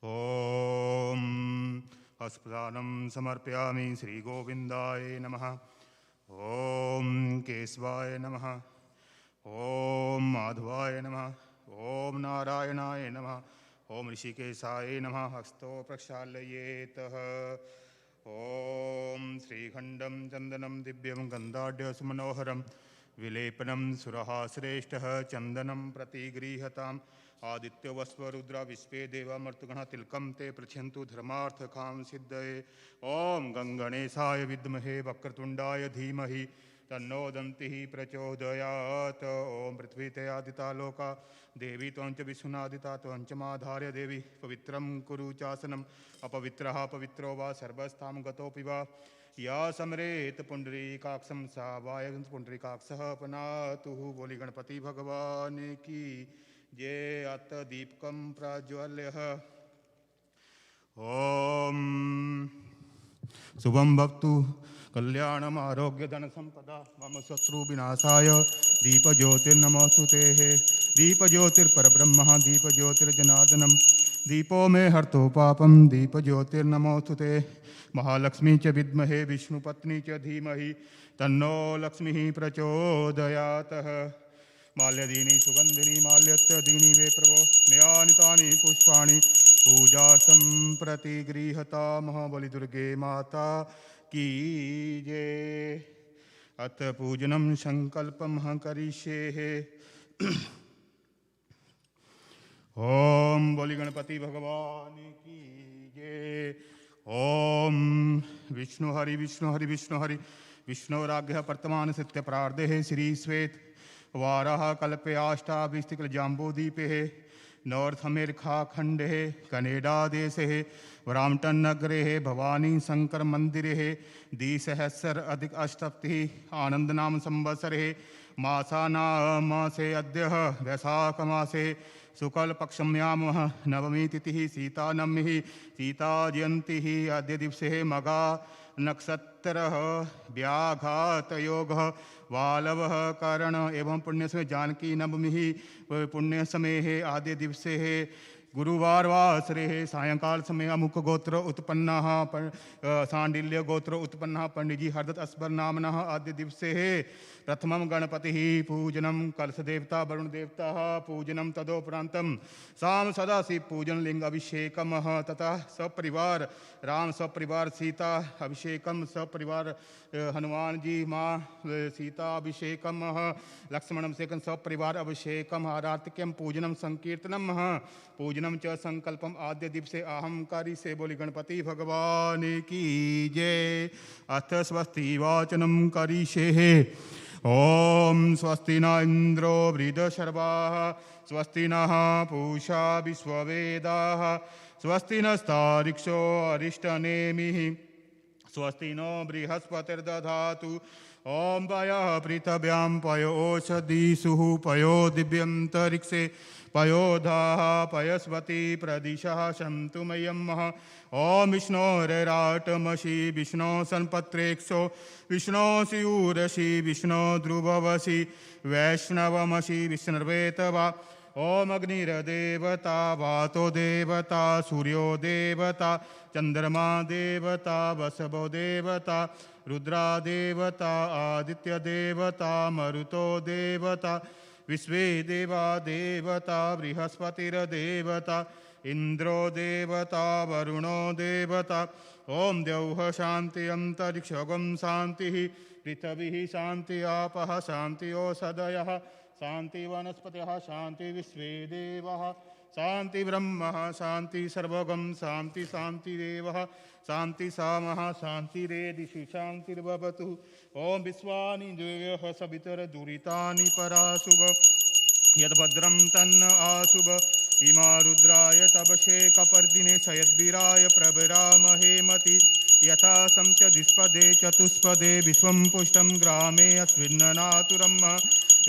ॐ हस्पदानं समर्पयामि श्रीगोविन्दाय नमः। ॐ केशवाय नमः। ॐ माधवाय नमः। ॐ नारायणाय नमः। ॐ ऋषिकेशाय नमः। हस्तो प्रक्षालयेतः। ॐ श्रीखण्डं चन्दनं दिव्यं गन्धाढ्यसुमनोहरं विलेपनं सुरः श्रेष्ठः चन्दनं प्रतिगृह्यताम् आदित्यवस्वरुद्रा विश्वे देवा मर्तुगणः तिलकं ते पृच्छन्तु धर्मार्थकां सिद्धये। ॐ गङ्गणेशाय विद्महे वक्रतुण्डाय धीमहि तन्नो दन्तिः प्रचोदयात्। ॐ पृथ्वी तयादिता लोका देवी त्वं च विष्णुनादिता त्वं च माधार्य देवी पवित्रं कुरु चासनम् अपवित्रः पवित्रो वा सर्वस्थां गतोऽपि वा या समरेत पुण्डरीकाक्षं सा वायं पुण्डरीकाक्षः पनातुः। बोली गणपति भगवान की जय। अत दीपकं प्रज्वल्य। ॐ शुभं भवतु कल्याणम् आरोग्य धन संपदा मम शत्रु विनाशाय दीपज्योतिर्नमोऽस्तु ते। दीपज्योतिर्परब्रह्म दीपज्योतिर्जनार्दनम् दीपो मे हर्तो पापं दीपज्योतिर्नमोऽस्तु ते। महालक्ष्मी च विद्महे विष्णुपत्नी च धीमहि तन्नो लक्ष्मीः प्रचोदयात्। माल्यदीनि सुगन्धिनी माल्यत्यदीनि वे प्रभो नयानितानि पुष्पाणि पूजार्थं प्रतिगृह्यतामः। बलि दुर्गे माता की जय। अथ पूजनं संकल्पं करिष्ये। ॐ बोली गणपति भगवान की जय। ॐ विष्णु हरि विष्णु हरि विष्णु हरि विष्णुराज्ञः वर्तमान सत्य प्रार्धे श्री श्वेत वाराह कल्पयाष्टाभिस्तिकलजाम्बूदीपे नॉर्थअमेरिकाखण्डे कनेडा देशे ब्राम्पटन नगरे भवानी शंकर मंदिरे द्विसहस्र अधिक अष्टप्तिः आनंदनाम संवत्सरे मासानामासे अद्य वैशाखमासे शुक्लपक्षम्यामः नवमी तिथिः सीता नवमीः सीता जयन्तिः अद्य दिवसे मगा नक्षत्रः व्याघात योगः वालवः करण एवं पुण्य समय जानकी नवमीः पुण्य समय आद्य दिवसे गुरुवार वासरे सायंकाल समय अमुक गोत्र उत्पन्न सांडिल्य गोत्र उत्पन्न पंडिजी हरदत्त अस्बर नामनः आद्य दिवसे प्रथमं गणपतिः पूजनं कलश देवता वरुण देवता पूजनं तदोपरान्तं साम सदाशिव पूजन लिंग अभिषेकम तथा सपरिवार राम सपरिवार सीता अभिषेकम सपरिवार हनुमान जी माँ सीता अभिषेकम लक्ष्मणं सेकं सपरिवार अभिषेकम आरातिक्यं पूजनं संकीर्तनम पूजनं च संकल्पम आद्य दिवसे अहम कारी से। बोली गणपति भगवान की जय। अथ स्वस्ति वाचनं करिष्ये। ॐ स्वस्ति न इंद्रो वृद्धशर्वाः स्वस्ति नः पूषा विश्ववेदाः स्वस्ति नस्तार्क्ष्यो अरिष्टनेमिः स्वस्ति नो बृहस्पतिर्दधातु। ॐ पयः पृथिव्यां पयो ओषधीषु पयो दिव्यन्तरिक्षे पयोधाः पयस्वती प्रदिशः सन्तु मह्यमः। ॐ विष्णोरराटमसि विष्णो सन्पत्रेक्षो विष्णो शिऊरसि विष्णो ध्रुववसि वैष्णवमसि विष्णुर्वेतवा। ॐ अग्निर्देवता वातो देवता सूर्यो देवता चंद्रमा देवता वसवो देवता रुद्रा देवता आदित्य देवता मरुतो देवता विश्वे देवा देवता बृहस्पतिर्देवता इंद्रो देवता वरुणो देवता। ओम द्यौः शान्ति अंतरिक्षगं शान्तिः पृथिवी शान्ति आपः शान्ति ओषधयः शान्ति वनस्पतयः शान्ति विश्वे देवाः शान्ति ब्रह्म शान्ति सर्वगं शान्ति शान्तिरेवः शान्ति सामः शान्तिरेदिषि शान्तिर्भवतु। ओम विश्वानि देवः सवितरदुरितानि पराशुभ यद्भद्रं तन्न आशुभ इमा रुद्राय तपसे कपर्दिने सयद्वीराय प्रभरामहे मति यथा संच द्विस्पदे चतुष्पदे विश्वं पुष्टं ग्रामे अस्मिन्ननातुरम्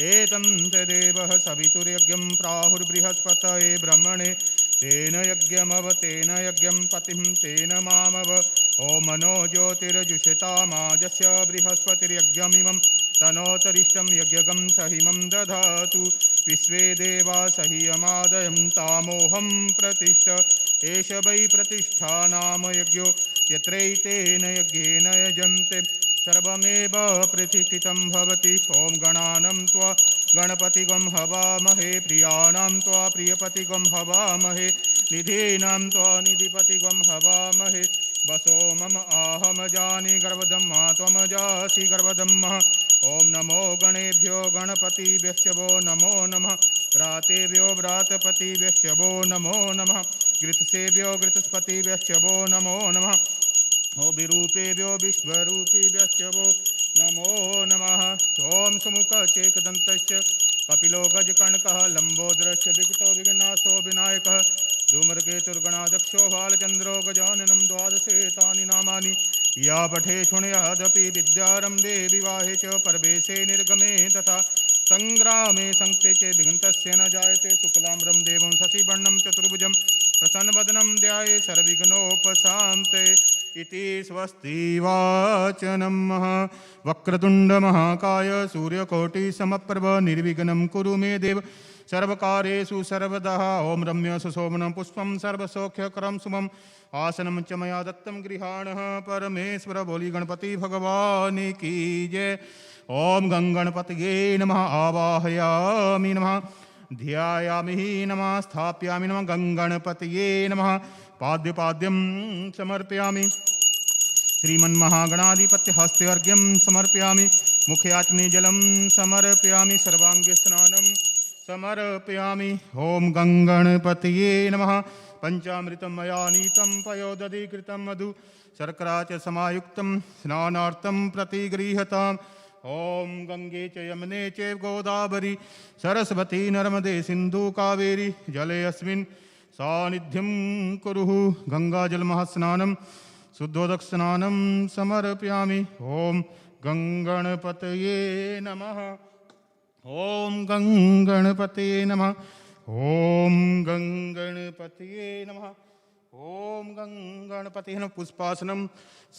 एतं देवः सवितुर्यज्ञं प्राहुर्बृहस्पतये ब्रह्मणे तेन यज्ञमवतेन यज्ञं पतिं तेन मामव। ॐ मनो ज्योतिर्जुषतामाजस्य बृहस्पतिर्यज्ञमिमं तनोतरिष्टं यज्ञगं सहिमं दधातु। विश्वे देवा सह्यमादयं तामोहं प्रतिष्ठ एष वै प्रतिष्ठानाम यज्ञो यत्रैतेन यज्ञेन यजन्ते सर्वमेव प्रतिष्ठितं भवति। ॐ गणानां त्वा गणपतिगं हवामहे प्रियाणां त्वा प्रियपतिगं हवामहे निधीनां त्वा निधिपतिगं हवामहे वसो मम आहमजानि गर्भधम्मा त्वमजासि गर्भधम्मः। ॐ नमो गणेभ्यो गणपतिभ्यश्च वो नमो नमः। व्रातेभ्यो व्रातपतिभ्यश्च वो नमो नमः। घृतसेभ्यो घृतस्पतिभ्यश्च वो नमो नमः। हो विरूपेभ्यो विश्वरूपिभ्यश्च वो नमो नमः। ॐ सुमुखचेकदन्तश्च कपिलो गजकर्णकः लम्बोदरश्च विकटो विघ्नासो विनायकः धूम्रकेतुर्गणाध्यक्षो बालचन्द्रो गजाननं द्वादशेतानि नामानि या पठे शृणुयादपि विद्यारम्भे विवाहे च परवेशे निर्गमे तथा संग्रामे संक्ते च विघ्नतस्य न जायते शुक्लाम्बरं देवं शशिवर्णं चतुर्भुजं प्रसन्नवदनं ध्याये सर्वविघ्नोपशान्ते इति स्वस्ति वाचनं। वक्रतुण्डमहाकाय सूर्यकोटिसमप्रभ निर्विघ्नं कुरु मे देव सर्वकार्येषु सर्वदा। ॐ रम्य सुशोभनं पुष्पं सर्वसौख्यकरं शुभम् आसनं च मया दत्तं गृहाणः परमेश्वर बोली गणपति भगवान की जय। ॐ गणपतये नमः आवाहयामि नमः ध्यायामि नमः स्थापयामि नमः गणपतये नमः पाद्यपाद्यं समर्पयामि श्रीमन्महागणाधिपत्यहस्ते अर्घ्यं समर्पयामि मुखयाचने जलं समर्पयामि सर्वांगे स्नानं समर्पयामि। ॐ गणपतये नमः पंचामृतं मया नीतं पयोदधिकृतं मधु शर्करा च समायुक्तं स्नानार्थं प्रतिगृह्यताम्। ॐ गंगे च यमुने च गोदावरी सरस्वती नर्मदे सिन्धु कावेरी जले अस्मिन् सान्निध्यं कुरुः। गंगाजलमहास्नानं शुद्धोदकस्नानं समर्पयामि। ॐ गणपतये नमः। ॐ गणपतये नमः। ॐ गणपतये नमः। ॐ गणपतये नमः। पुष्पासनं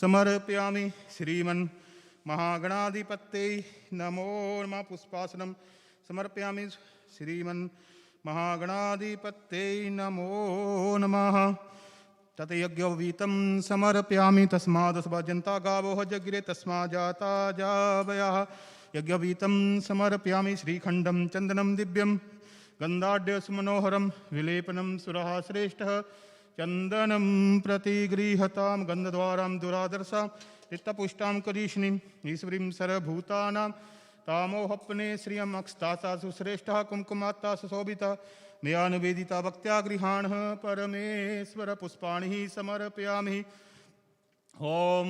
समर्पयामि श्रीमन् महागणाधिपत्यै नमो नमः। पुष्पासनं समर्पयामि श्रीमन् महागणाधिपत्यै नमो नमः। ततयज्ञवीतं समर्पयामि तस्मादस्वजन्ता गावो जगिरे तस्माजाता जावयः। यज्ञवीतं समर्पयामि श्रीखण्डं चन्दनं दिव्यं गन्धाढ्यसुमनोहरं विलेपनं सुरः श्रेष्ठः चन्दनं प्रतिगृह्यतां गन्धद्वारां दुरादर्शां चित्तपुष्टां करीष्णीं ईश्वरीं सर्वभूतानां तामोहपने श्रियम् अक्स्तासासु श्रेष्ठः कुङ्कुमात्ता सुशोभिता मया निवेदिता भक्त्या गृहाणः परमेश्वर पुष्पाणि समर्पयामि। ॐ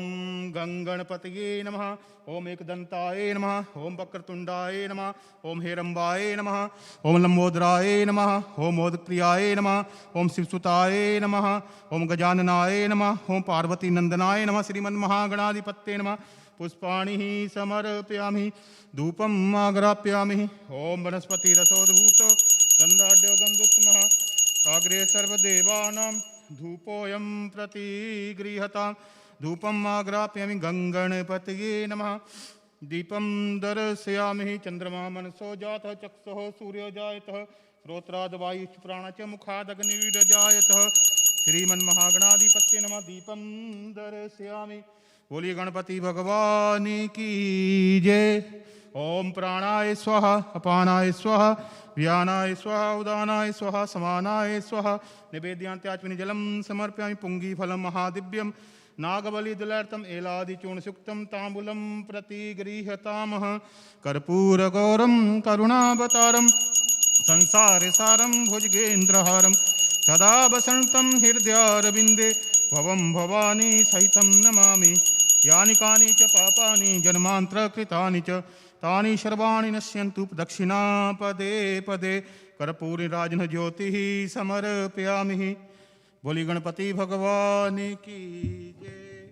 गणपतये नमः। ॐ एकदन्ताय नमः। ॐ वक्रतुण्डाय नमः। ॐ हेरम्बाय नमः। ॐ लम्बोदराय नमः। ॐ मोदप्रियाय नमः। ॐ शिवसुताय नमः। ॐ गजाननाय नमः। ॐ पार्वतीनन्दनाय नमः। श्रीमन्महागणाधिपत्ये नमः। पुष्पाणि समर्पयामि धूपम् आग्रापयामि। ॐ वनस्पतिरसोद्भूत गन्धाढ्यगन्धोत्तमः अग्रे सर्वदेवानां धूपोऽयं प्रतिगृह्यताम्। धूपम् आग्रापयामि गणपतये नमः। दीपं दर्शयामि चन्द्रमा मनसो जातः चक्षुः सूर्यो जायतः श्रोत्राद् वायुश्च प्राणः च मुखादग्निर्जायतः। श्रीमन्महागणाधिपत्ये नमः। दीपं दर्शयामि। बोलिए गणपति भगवान की जय। ओम प्राणाय स्वाहा अपानाय स्वाहा व्यानाय स्वाहा उदानाय स्वाहा समानाय स्वाहा। निवेद्यान्त्याचमनि जलं समर्पयामि पुंगीफलं महादिव्यं नागबलिदुलर्तम् एलादिचूर्णसुक्तं ताम्बूलं प्रतिगृह्यतामः। कर्पूरगौरं करुणावतारं संसारसारं भुजगेन्द्रहारं सदा वसन्तं हृदयारविन्दे भवं भवानी सहितं नमामि। यानि कानि च पापानि जन्मान्तरकृतानि च तानि सर्वाणि नश्यन्तु दक्षिणा पदे पदे। कर्पूरनीराजन ज्योतिः समर्पयामि। बोली गणपति भगवान की जय।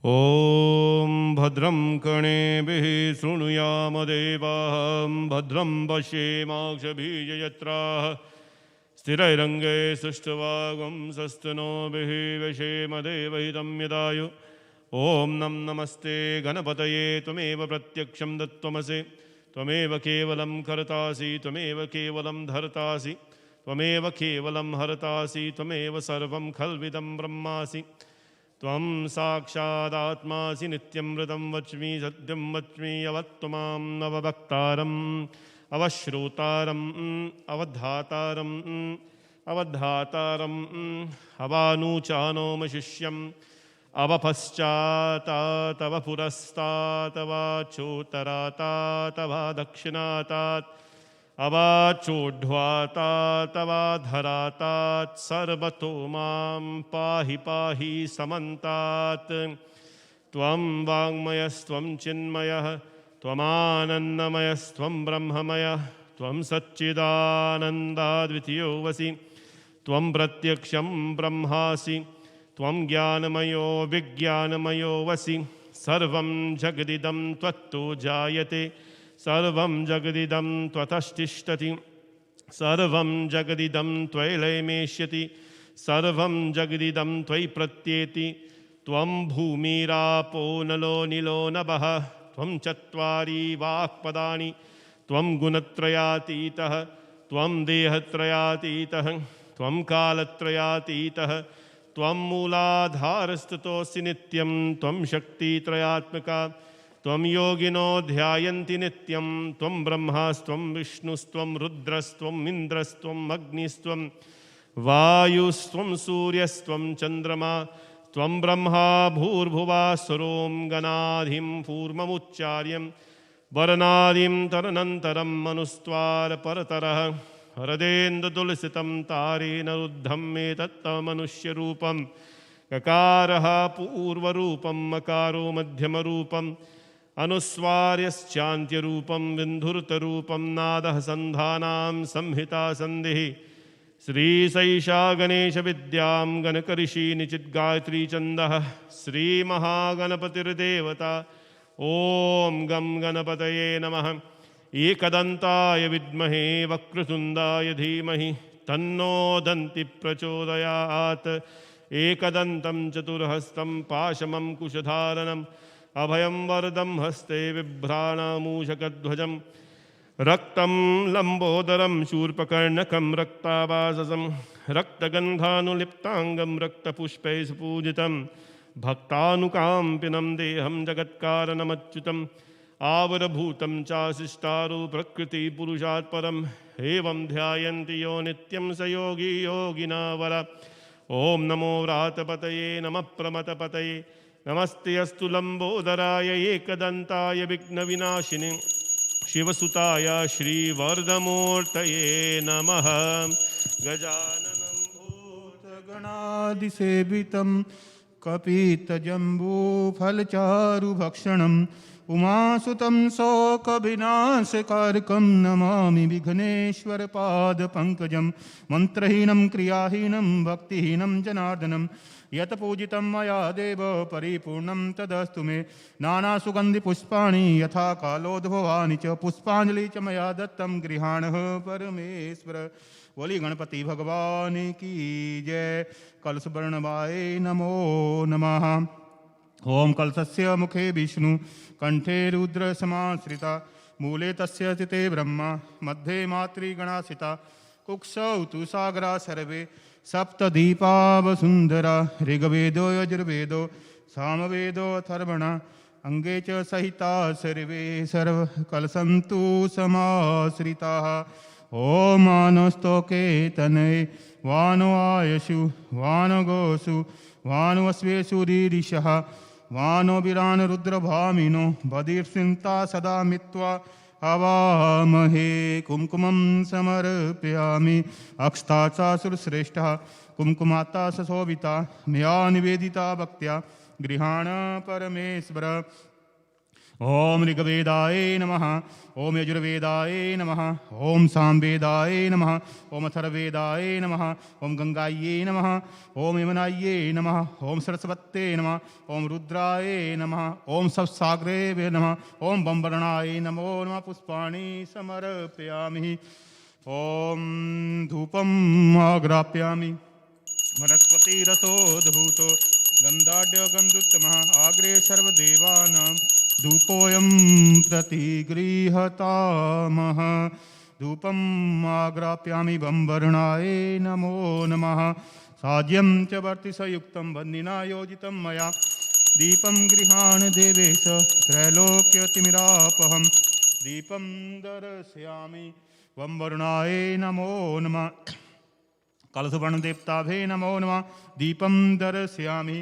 ॐ भद्रं कर्णेभिः शृणुयाम देवाः भद्रं पश्येमाक्षभिर्यजत्राः स्थिरैरङ्गे सुष्ठुवागुं सस्तनोभिः व्यशेम देवहितं यदायु। ॐ नमस्ते गणपतये त्वमेव प्रत्यक्षं दत्त्वमसि त्वमेव केवलं कर्तासि त्वमेव केवलं धर्तासि त्वमेव केवलं हरतासि त्वमेव सर्वं खल्विदं ब्रह्मासि त्वं साक्षादात्मासि नित्यमृतं वच्मि सत्यं वच्मि अवत्त्वमाम् अवभक्तारम् अवश्रोतारम् अवधातारम् अवधातारम् अवानुचानोमशिष्यम् अवपश्चातातव पुरस्तातवाचोत्तरातातव दक्षिणातात् अवाचोढ्वातातवाधरातात् सर्वतो मां पाहि पाहि समन्तात् त्वं वाङ्मयस्त्वं चिन्मयः त्वमानन्दमयस्त्वं ब्रह्ममयः त्वं सच्चिदानन्दाद्वितीयो वसि त्वं प्रत्यक्षं ब्रह्मासि त्वं ज्ञानमयो विज्ञानमयो वसि सर्वं जगदिदं त्वत्तो जायते सर्वं जगदिदं त्वतश्तिष्ठति सर्वं जगदिदं त्वयैलयमेष्यति सर्वं जगदिदं त्वयि प्रत्येति त्वं भूमिरापो नलो निलो नभः त्वं चत्वारि वाक्पदानि त्वं गुणत्रयातीतः त्वं देहत्रयातीतः त्वं कालत्रयातीतः त्वं मूलाधारस्ततोऽसि नित्यं त्वं शक्तित्रयात्मका त्वं योगिनो ध्यायन्ति नित्यं त्वं ब्रह्मास्त्वं विष्णुस्त्वं रुद्रस्त्वम् इन्द्रस्त्वम् अग्निस्त्वं वायुस्त्वं सूर्यस्त्वं चन्द्रमा त्वं ब्रह्मा भूर्भुवः गणाधिं पूर्वमुच्चार्यं वर्णादिं तरनन्तरं मनुस्त्वार परतरः हरदेन्दुतुलसितं तारेण रुद्धं एतत्तमनुष्यरूपं ककारः पूर्वरूपं मकारो मध्यमरूपम् अनुस्वार्यश्चान्त्यरूपं विन्धुर्तरूपं नादः सन्धानां संहिता सन्धिः श्रीशैषा गणेशविद्यां गणकऋषि निचिद्गायत्री छन्दः श्रीमहागणपतिर्देवता ॐ गं गणपतये नमः एकदन्ताय विद्महे वक्रतुण्डाय धीमहि तन्नो दन्ति प्रचोदयात् एकदन्तं चतुर्हस्तं पाशमं कुशधारणम् अभयं वरदं हस्ते बिभ्राणामूषकध्वजं रक्तं लम्बोदरं शूर्पकर्णकं रक्तावाससं रक्तगन्धानुलिप्ताङ्गं रक्तपुष्पैः सुपूजितं भक्तानुकाम्पिनं देहं जगत्कारणमच्युतम् आवरभूतं चाशिष्टारो प्रकृतिपुरुषात् परम् एवं ध्यायन्ति यो नित्यं स योगी योगिनावर ॐ नमो व्रातपतये नमः प्रमथपतये नमस्ते अस्तु लम्बोदराय एकदन्ताय विघ्नविनाशिने शिवसुताय श्रीवरदमूर्तये नमः गजाननं भूतगणादिसेवितं कपितजम्बूफलचारुभक्षणम् उमासुतं शोकविनाशकारकं नमामि विघ्नेश्वरपादपङ्कजं मन्त्रहीनं क्रियाहीनं भक्तिहीनं जनार्दनं यत् पूजितं मया देव परिपूर्णं तदस्तु मे नानासुगन्धिपुष्पाणि यथा कालोद्भवानि च पुष्पाञ्जलि च मया दत्तं गृहाणः परमेश्वर बोली गणपति भगवान की जय। कलशवर्णवाय नमो नमः। ओम कलशस्य मुखे विष्णु कंठे रुद्र समाश्रिता मूले तस्य चिते ब्रह्मा मध्ये मातृगणासिता कुक्षौ तु सागरा सर्वे सप्तदीपा वसुन्धरा ऋग्वेदो यजुर्वेदो सामवेदो अथर्वण अंगे च सहिता सर्वे सर्वकलशन्तु समाश्रिताः। ओम मानस्तोके तनये वानो आयशु वानो गोषु वानो अश्वेषु रीरिषः वानो वीरान रुद्रभामिनो बधिर्सिन्ता सदा मित्वा हवामहे कुमकुमं समर्पयामि अक्षताचासुरश्रेष्ठः कुमकुमाता सशोभिता मया निवेदिता भक्त्या गृहाण परमेश्वर। ओम ऋग्वेदाय नमः ओम यजुर्वेदाय नमः ओम सामवेदाय नमः ओम अथर्ववेदाय नमः ओम गंगायै नमः ओम यमुनायै नमः ओम सरस्वत्यै नमः ओम रुद्राय नमः ओम सप्तसागरे नमः ओम बंबरणाय नमो नमः। पुष्पाणि समर्पयामि ओम धूपम् आग्रापयामि वनस्पतिरसोद्भूतो गन्धाढ्यो गन्धोत्तमः आग्रे सर्वदेवानां धूपोऽयं प्रतिगृह्यतामः। धूपम् आग्राप्यामि बम्बर्णाय नमो नमः साज्यं च वर्तिसयुक्तं वह्निना योजितं मया दीपं गृहाण देवेश त्रैलोक्यतिमिरापहं दीपं दर्शयामि बम्बर्णाय नमो नमः कलशवर्णदेवताभे नमो नमः दीपं दर्शयामि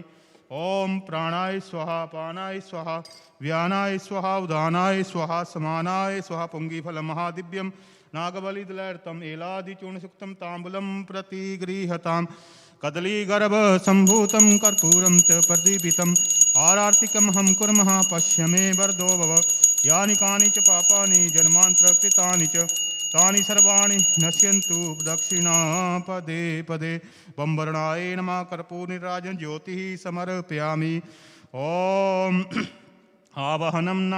ओम प्राणाय स्वाहा पानाय स्वाहा व्यानाय स्वाहा उदानाय स्वाहा समानाय स्वाहा पुंगीफलं महादिव्यं नागबलिदलर्तम् एलादिचूर्णसुक्तं ताम्बूलं प्रतिगृह्यताम् कदलीगर्भसम्भूतं कर्पूरं च प्रदीपितम् आरार्तिकमहं कुर्मः पश्य मे वरदो भव यानि कानि च पापानि जन्मान्तरकृतानि च तानि सर्वाणि नश्यन्तु दक्षिणा पदे पदे बम्बर्णाय नमः कर्पूरनिराजनं ज्योतिः समर्पयामि ॐ आवाहनं न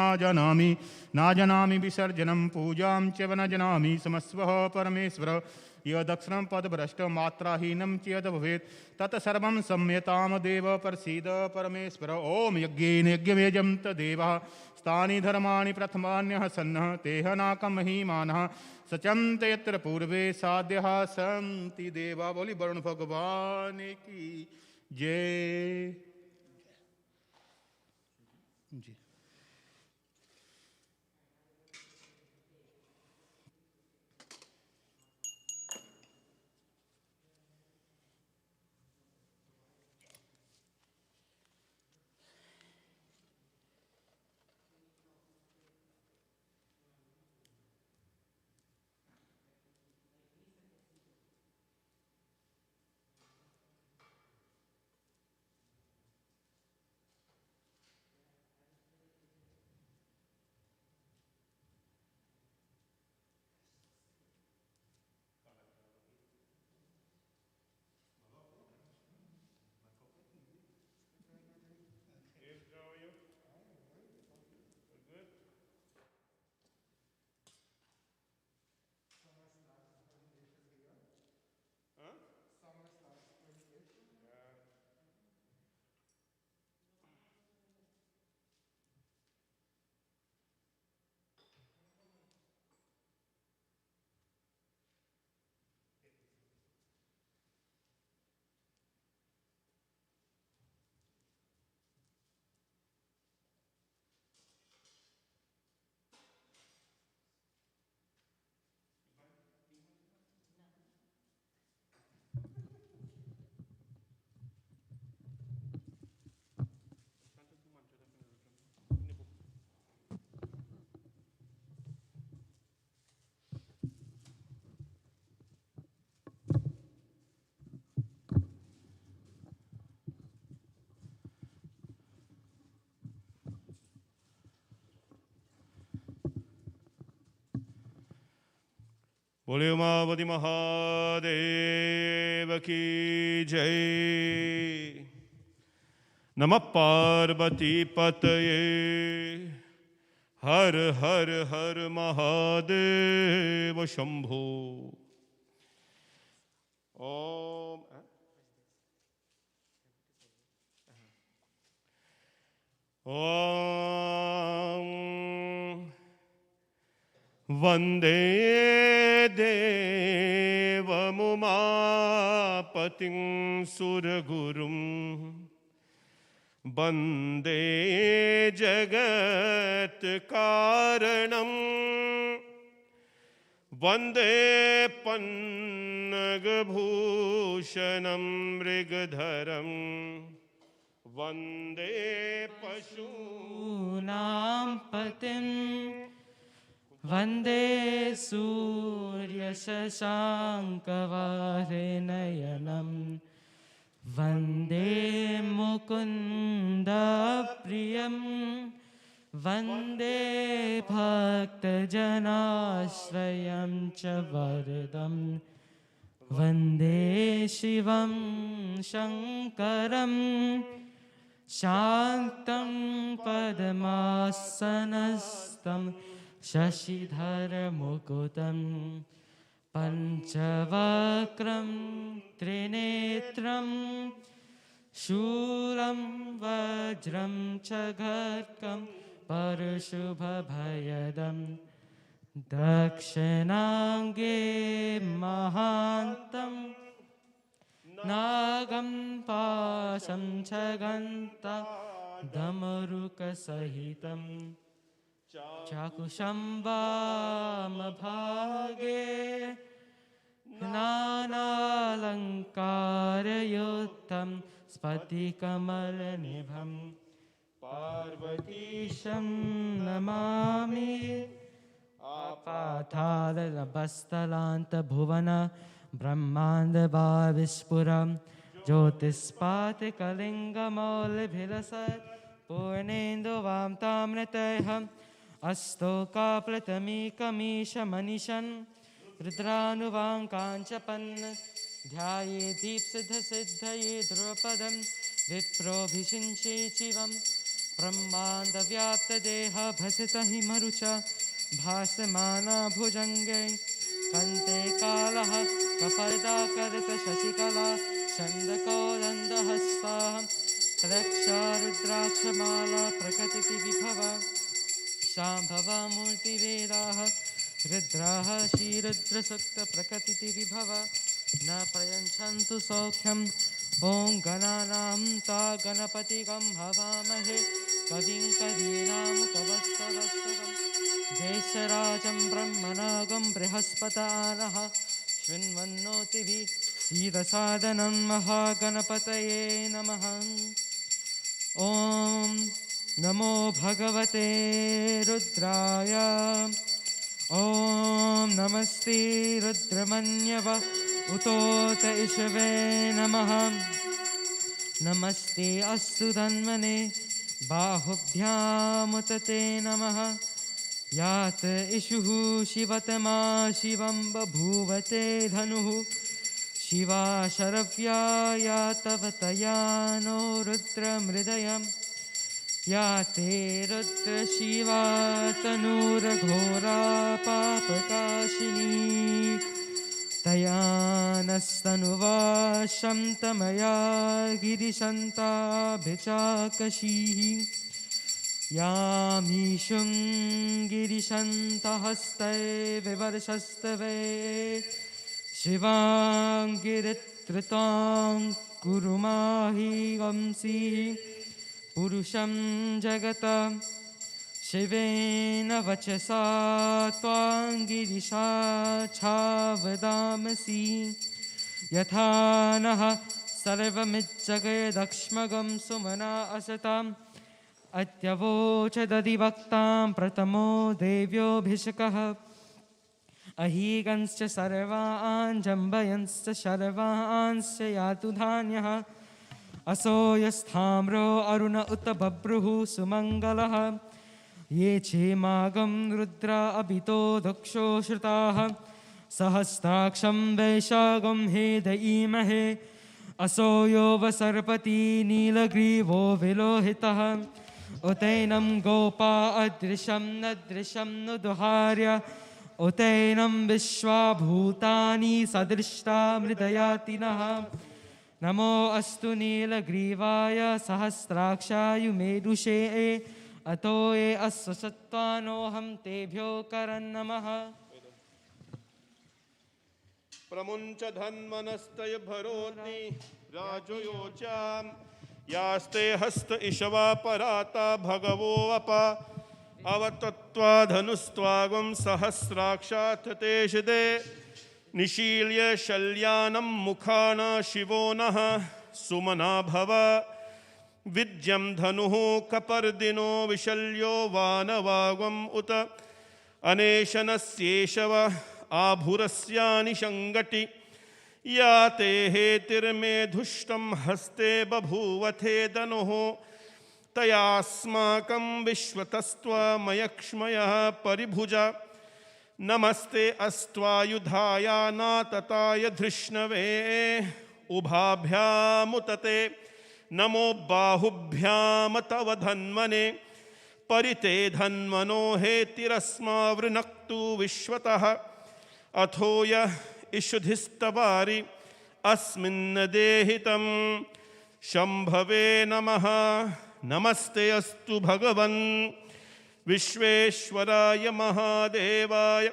जानामि विसर्जनं पूजां च न जानामि समस्वः परमेश्वर यदक्षरं पदभ्रष्टमात्राहीनं च यद् भवेत् तत्सर्वं सम्यतां देव प्रसीद परमेश्वर ॐ यज्ञेन यज्ञमेजं तदेवः स्थानि धर्माणि प्रथमान्यः सन्नः तेह नाकं महीमानः सचन्त यत्र पूर्वे साध्यः सन्ति देवा बोली वरुण भगवान की जय जी। बोले उमापति महादेव की जय। नमः पार्वती पतये हर हर हर महादेव शंभो। ओम ओम वंदे देवमुमापतिं सुरगुरुं वंदे जगत्कारणं वंदे पन्नगभूषणं मृगधरं वंदे पशूनां पतिं वन्दे सूर्यशशाङ्कवाहनयनं वन्दे मुकुन्दप्रियं वन्दे भक्तजनाश्रयं च वरदं वन्दे शिवं शङ्करं शान्तं पद्मासनस्थं शशिधरमुकुतं पञ्चवक्त्रं त्रिनेत्रं शूलं वज्रं च खड्गं परशुभभयदं दक्षिणाङ्गे महान्तं नागं पाशं च गन्ता दमरुकसहितं चाकुशं वामभागे नानालङ्कारयुक्तं स्फटिकमलनिभं पार्वतीशं नमामि आपातालबस्थलान्तभुवन ब्रह्माण्डभाविस्फुरं ज्योतिष्पातिकलिङ्गमौलिभिलसत् पूर्णेन्दुवां ताम्रतैहम् अस्तोकाप्लतमीकमीशमनिशन् रुद्रानुवां काञ्चपन् ध्याये दीप्सिद्धसिद्धये ध्रुवपदं विप्रोभिषिञ्चे शिवं ब्रह्माण्डव्याप्तदेह भसितहिमरुच भासमाना भुजङ्गे कन्ते कालः कपर्दाकर्कशशिकला छन्दकोदन्दहस्ताः रक्षा रुद्राक्षमाला प्रकटितिविभव शाम्भवा मूर्तिवेदाः रुद्राः श्रीरुद्रसुक्तप्रकटितिविभव न प्रयच्छन्तु सौख्यम् ॐ गणानां ता गणपतिगं हवामहे कविं कवीनामुपवस्तवस्तवम् ज्येष्ठराजं ब्रह्मणागं बृहस्पतानः शृण्वन्नोतिभिः सीदसादनं महागणपतये नमः। ॐ नमो भगवते रुद्राय ॐ नमस्ते रुद्रमन्यव उतोत इषवे नमः नमस्ते अस्तु धन्वने बाहुभ्यामुतते नमः यात इषुः शिवतमा शिवं बभूवते धनुः शिवा शरव्या यातवतया नो रुद्रमृदयम् या ते रुद्रशिवा तनूरघोरा पापकाशिनी तया नस्तनुवाशं तमया गिरिशन्ताभिचाकशीः यामीशुं गिरिशन्तहस्ते विवर्षस्तवे शिवां गिरित्रतां कुरुमाहि वंसीः पुरुषं जगत शिवेन वचसा त्वां गिरिशा छावदामसि यथा नः सर्वमिज्जगदक्ष्मगं सुमना असताम् अत्यवोचदधिवक्तां प्रथमो देव्योऽभिषेकः अहीगंश्च सर्वान् जम्बयंश्च सर्वांश्च यातु धान्यः असो यस्थाम्रो अरुण उत बभ्रुः सुमङ्गलः ये चेमागं रुद्रा अभितो दक्षो श्रुताः सहस्राक्षं वैशाखं हेदयीमहे असो यो वसर्पति नीलग्रीवो विलोहितः उतैनं गोपा अदृशं नदृशं नु दुहार्य उतैनं विश्वाभूतानि सदृष्टा मृदयातिनः नमो अस्तु नीलग्रीवाय सहस्राक्षायुमेरुषे अतो ये अस्वसत्त्वानोऽहं तेभ्यो करन्नमः प्रमुञ्च धन्वनस्तय भरोज्ञि राजयोचां यास्ते हस्त इषवा पराता भगवो अपा अवतत्वा धनुस्त्वागं सहस्राक्षात् ते शिदे निशील्य शल्यानं मुखान शिवो नः सुमना भव विद्यं धनुः कपर्दिनो विशल्यो वानवागम् उत अनेशनस्येषव आभुरस्यानिषङ्गटि या ते हेतिर्मे धुष्टं हस्ते बभूवथे धनुः तयास्माकं विश्वतस्त्वमयक्ष्मयः परिभुज नमस्ते अस्त्वायुधाय नातताय धृष्णवे उभाभ्यामुतते नमो बाहुभ्याम तव धन्वने परिते धन्वनो हेतिरस्मावृनक्तु विश्वतः अथो य इषुधिस्तवारि अस्मिन् देहितं शम्भवे नमः नमस्ते अस्तु भगवन् विश्वेश्वराय महादेवाय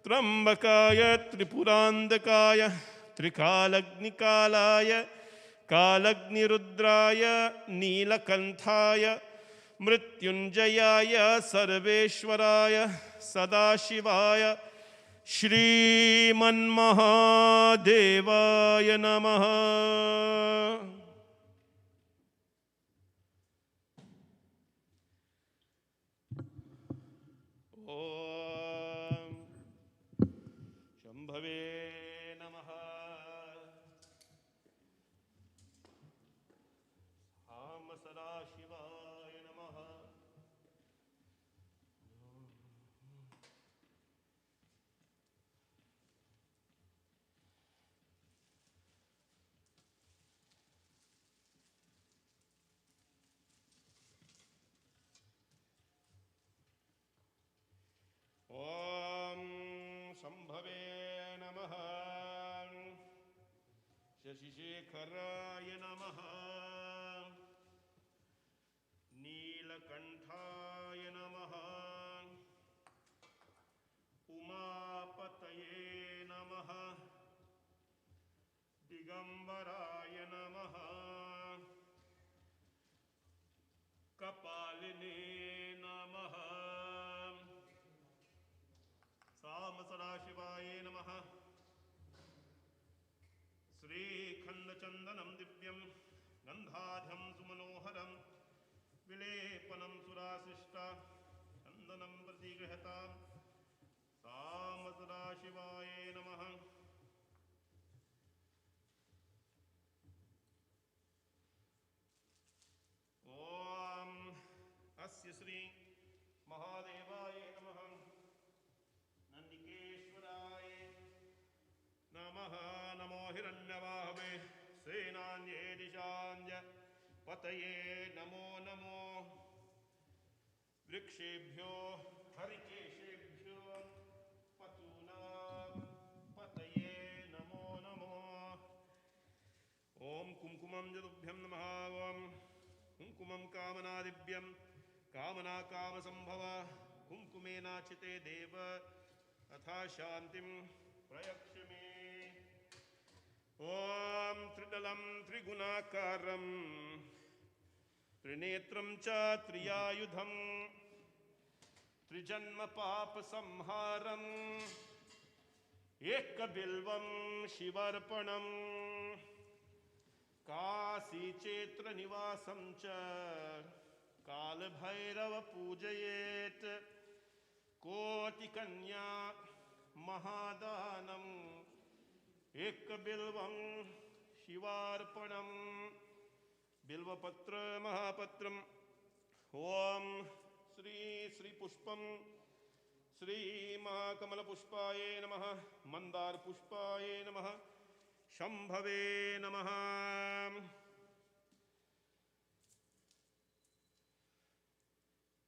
त्र्यंबकाय त्रिपुरांधकाय त्रिकालग्निकालाय कालग्निरुद्राय नीलकंठाय मृत्युंजयाय सर्वेश्वराय सदाशिवाय श्रीमन्महादेवाय नमः। ओम शंभवे नमः। हम सदाशिवाय नमः। ओम शंभवे नमः। शशिशेखराय नमः। नीलकंठाय नमः। उमापतये नमः। दिगंबराय नमः। कपालिने नमः। साम सदाशिवाय नमः। श्रीखण्डचन्दनं दिव्यं गन्धाढ्यं सुमनोहरं विलेपनं सुराशिष्टा चन्दनं प्रतिगृहतां साम सदाशिवाय नमः। ॐ अस्य श्री महादेवाय नमः। नन्दिकेश्वराय नमः। नमो हिरण्यवाहवे सेनान्ये दिशान्य पतये नमो नमो। वृक्षेभ्यो हरिकेशेभ्यो पतूनां पतये नमो नमो। ओम कुंकुमं जदुभ्यं नमः। ओम कुंकुमं कामनादिभ्यं कामना कामसंभव कुंकुमेनाचिते देव अथा शांतिं प्रयक्ष मे। ओम त्रिदलं त्रिगुणाकारं त्रिनेत्रं च त्रियायुधं त्रिजन्म पाप संहारम् एकबिल्वं शिवार्पणम् काशीचेत्र निवासं च कालभैरव पूजयेत्। कोटिकन्या महादानम् एकबिल्वं शिवार्पणम्। बिल्वपत्र महापत्रम्। ओम श्री पुष्पम श्री महाकमलपुष्पाय नमः। मंदार पुष्पाय नमः। शंभवे नमः।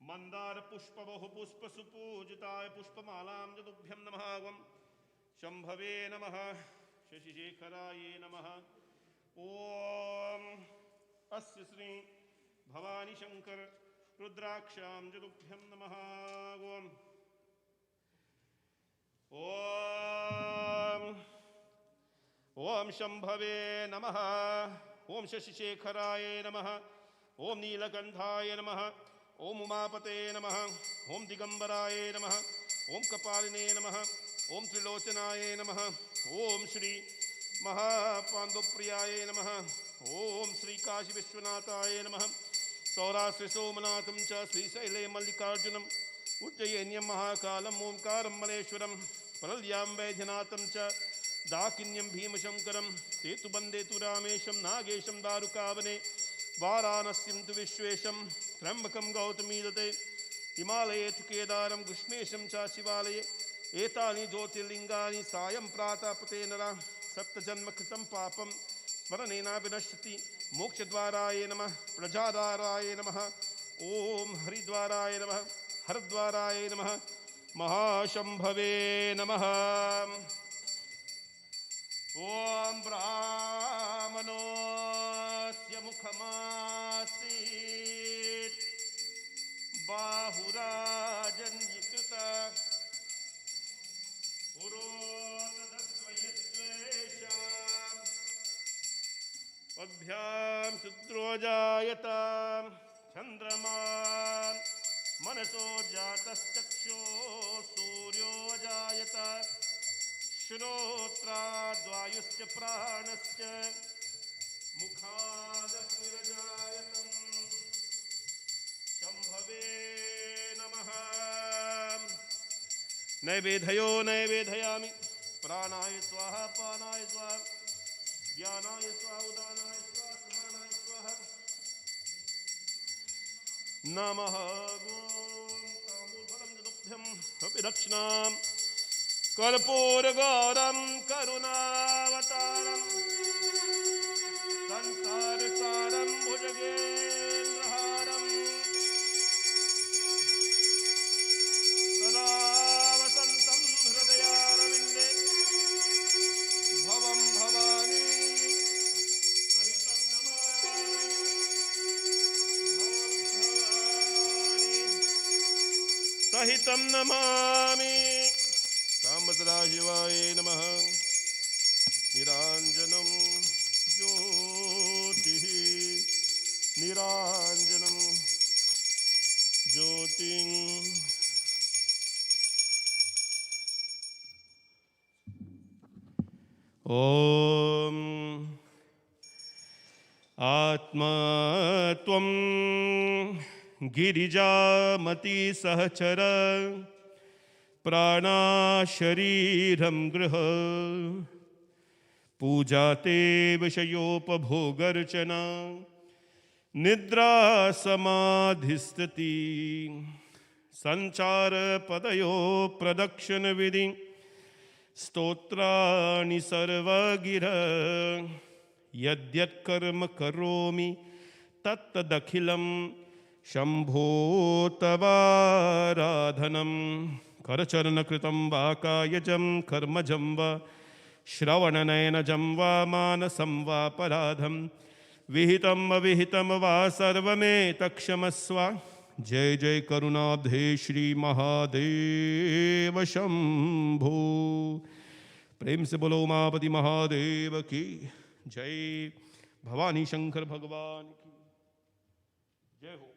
मंदार पुष्प बहु पुष्प सुपूजिताय पुष्पमालां जदुभ्यं नमः। शंभवे नमः। शशिशेखराय नमः। ओम अस्य श्री भवानी शंकर रुद्राक्षां जदुभ्यं नमः। ओम ओम शंभवे नमः। ओम शशिशेखराय नमः। ओम नीलकंठाय नमः। ओम उमापते नमः। ओम दिगंबराय नमः। ओम कपालिने नमः। ओम त्रिलोचनाय नमः। ओम श्री महापांडुप्रियाय नमः। ओम श्री काशी विश्वनाथाय नमः। सौराष्ट्र सोमनाथं च श्रीशैले मल्लिकार्जुनम् उज्जयिन्यं महाकालम् ओंकारं मलेश्वरं परल्यां वैद्यनाथं च दाकिन्यं भीमशंकरं सेतुबन्धे तु रामेशं नागेशं दारुकावने वाराणस्यं तु विश्वेशं त्र्यम्बकं गौतमीदते हिमालये तु केदारं कृष्णेशं च शिवालये एतानि ज्योतिर्लिङ्गानि सायं प्रातः पते नरा सप्तजन्मकृतं पापं स्मरणेना विनश्यति। मोक्षद्वाराय नमः। प्रजाद्वाराय नमः। ओम हरिद्वाराय नमः। हरद्वाराय नमः। महाशंभवे नमः। ओम ब्राह्मणोऽस्य मुखमासीत् बाहुराजन्यकृता पुरोतदस्वयत्वेषाम् पद्भ्यां शुद्रोजायतां चन्द्रमा मनसो जातश्चक्षो सूर्यो जायत श्रोत्राद्वायुश्च प्राणश्च मुखादग्निरजायतम् शम्भवे नमः। नैवेद्यो नैवेदयामि प्राणाय स्वाहा पानाय स्वाहा ज्ञानाय स्वाहा उदानाय स्वाहा समानाय स्वाहा नमः। ताम्बूलफलं जदुभ्यं अपि दक्षिणां कर्पूरगौरं करुणावतारं संसारसारं भुजगेन्द्रहारं सदा वसन्तं हृदयारविन्दे भवं भवानी सहितं नमामि। साम्बसदाशिवाय नमः। निराञ्जनं ज्योतिः निराञ्जनं ज्योतिं ॐ आत्मा त्वं गिरिजामति सहचर प्राणा शरीरं गृह पूजा ते विषयोपभोगर्चना निद्रा समाधिस्थिति संचार पदयो प्रदक्षिण विधि स्तोत्राणि सर्वगिरा यद्यत्कर्म करोमि तत्तदखिलं शम्भो तवाराधनं करचरणकृतं वा कायजं कर्मजं वा श्रवणनयनजं वा मानसं वा पराधं विहितम् अविहितं वा सर्वमेतत्क्षमस्व। जय जय करुणाब्धे श्री महादेव शंभो। प्रेम से बोलो उमापति महादेव की जय। भवानी शंकर भगवान की जय हो।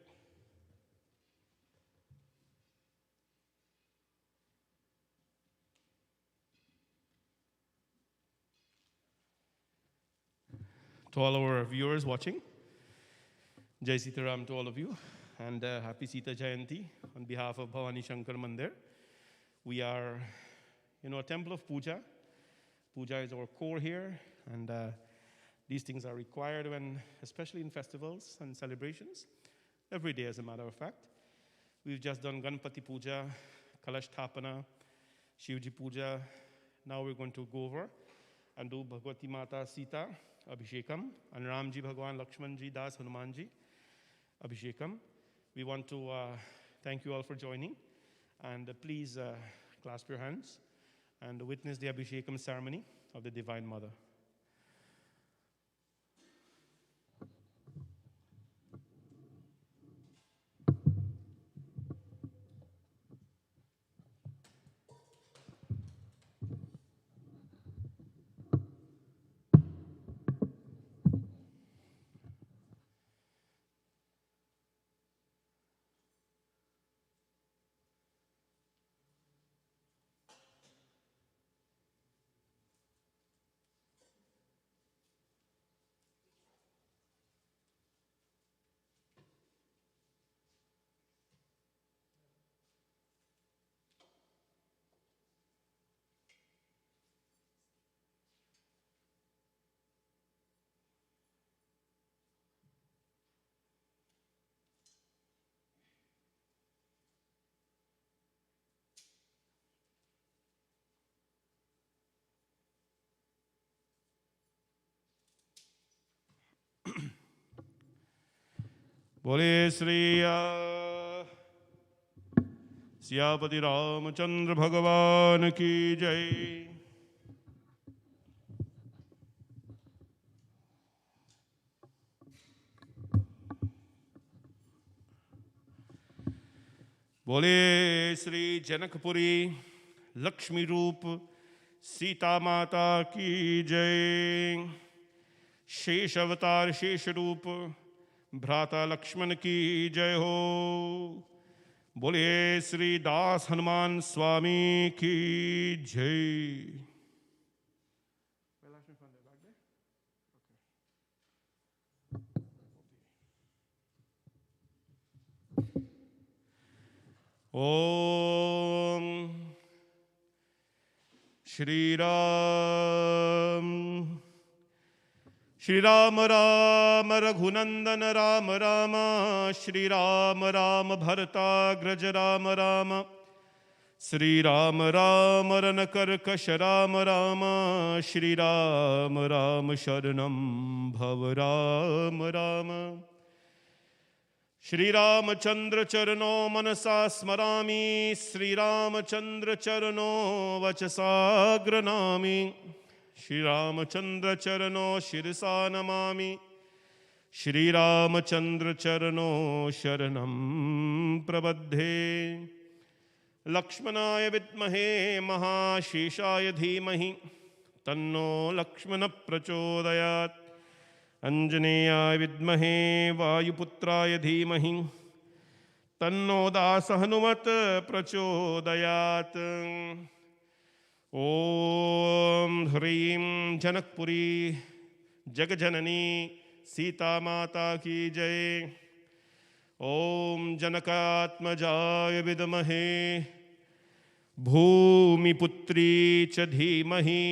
To all our viewers watching, Jai Sita Ram to all of you, and happy Sita Jayanti on behalf of Bhavani Shankar Mandir. We are, a temple of Puja. Puja is our core here, and these things are required when, especially in festivals and celebrations, every day as a matter of fact. We've just done Ganpati Puja, Kalash Thapana, Shivji Puja. Now we're going to go over and do Bhagavati Mata Sita Abhishekam and Ramji Bhagwan Lakshmanji Das Hanumanji Abhishekam. We want to thank you all for joining, and please clasp your hands and witness the Abhishekam ceremony of the Divine Mother. बोले श्री सियापति रामचंद्र भगवान की जय। बोले श्री जनकपुरी लक्ष्मी रूप सीता माता की जय। शेष अवतार शेष रूप भ्राता लक्ष्मण की जय हो। बोलिए श्री दास हनुमान स्वामी की जय। ओम श्री राम श्री राम राम रघुनंदन राम राम श्री राम राम भरताग्रज राम राम श्री राम राम रनकर्कश राम राम श्री राम राम शरणं भव राम राम। श्री रामचंद्र चरणो मनसा स्मरामि श्री रामचंद्र चरणो वचसा गृह्णामि श्री रामचंद्र चरणो शिरसा नमामि श्री रामचंद्र चरणो शरणं प्रबध्ये। लक्ष्मणाय विद्महे महाशेषाय धीमहि तन्नो लक्ष्मण प्रचोदयात्। अंजनेयाय विद्महे वायुपुत्राय धीमहि तन्नो दास हनुमत प्रचोदयात्। ओम ह्रीं जनकपुरी जगजननी सीता माता की जय। ओम जनकात्मजाय विद्महे भूमिपुत्री च धीमहि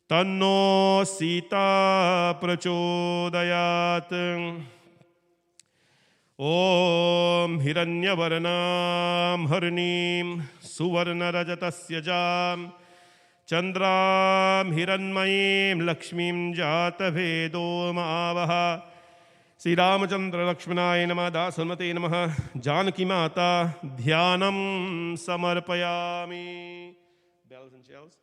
तन्नो सीता प्रचोदयात्। ओम हिरण्यवर्णां हरिणीं सुवर्णरजतस्यजां चंद्रां हिरण्मयीं लक्ष्मीं जातवेदो मावः। श्री रामचंद्र लक्ष्मणाय नमः। दास हनुमते नमः। जानकी माता ध्यानं समर्पयामि। Bells and shells.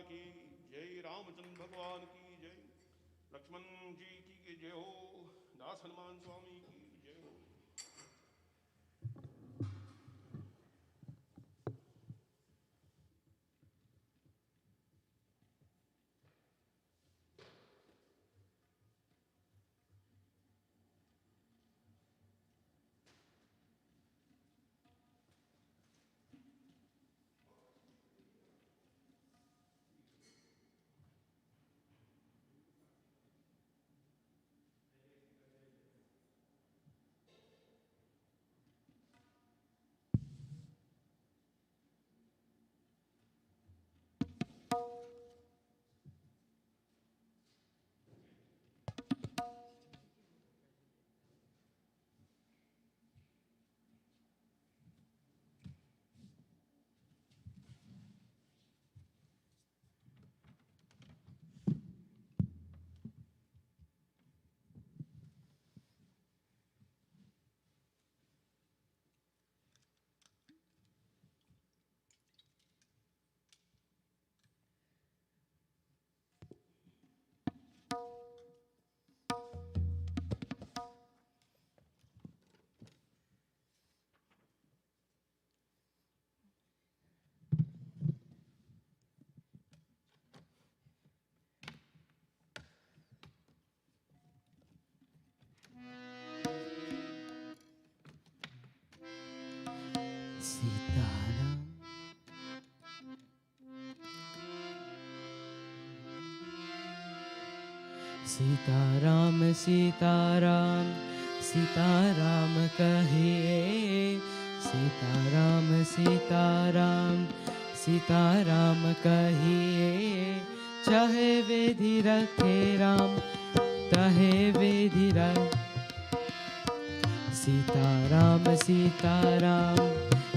की जय, रामचंद्र भगवान की जय, लक्ष्मण जी की जय हो, दास हनुमान स्वामी की जय हो। सीताराम सीताराम सीताराम सीताराम कहिए, सीताराम सीताराम सीताराम कहिए, चाहे विधि रखे राम तहे विधि रख। सीताराम सीताराम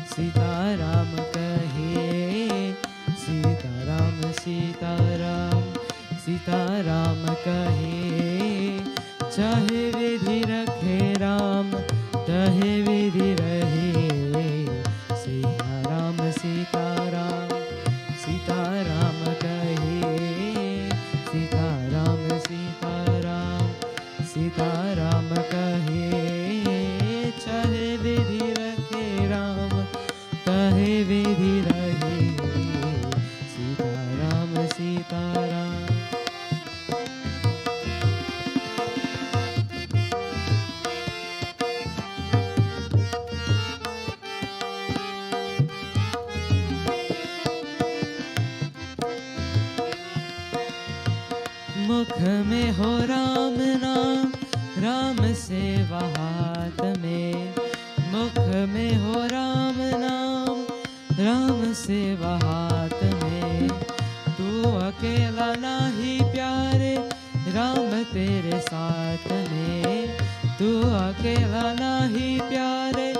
सीताराम कहिए, सीताराम सीताराम सीताराम कहिए, चाहे विधि रखे राम तहे विधि रहे। सीताराम सीताराम सीताराम कहिए, सीताराम सीताराम सीताराम कहिए, चाहे विधि रखे राम तहे विधि रहे। सीताराम सीताराम मुख में हो राम नाम, राम सेवा हाथ में। मुख में हो राम नाम, राम सेवा हाथ में। तू अकेला नाही प्यारे, राम तेरे साथ में। तू अकेला नाही प्यारे,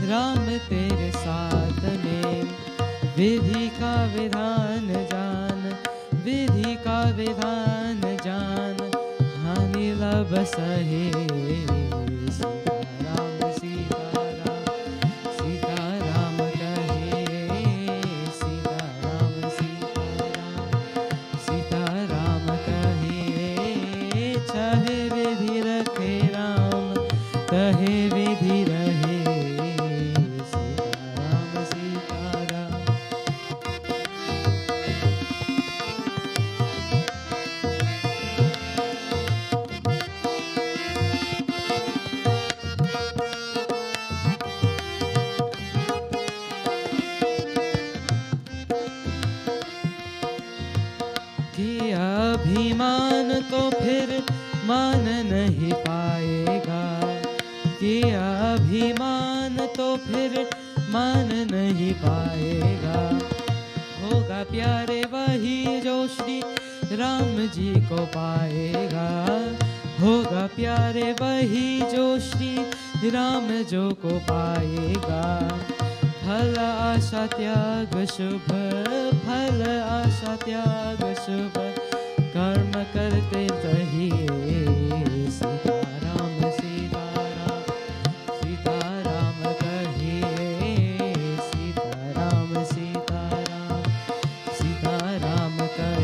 राम तेरे साथ में। विधि का विधान जान, विधि का विधान जान, हानि लब सहे। सीताराम सीताराम सीताराम कहिए, सीताराम सीताराम सीताराम कहिए, चाहे विधि रखे राम तहे विधि रहे। सीताराम सीताराम किया अभिमान तो फिर मान नहीं पाएगा। किया अभिमान तो फिर मान नहीं पाएगा। होगा प्यारे वही जो श्री राम जी को पाएगा। होगा प्यारे वही जो श्री राम जो को पाएगा। फल आशा त्याग शुभ, फल आशा त्याग शुभ, कर्म करते रहिए। सीताराम सीताराम सीताराम कहिए, सीताराम सीताराम सीताराम कहिए,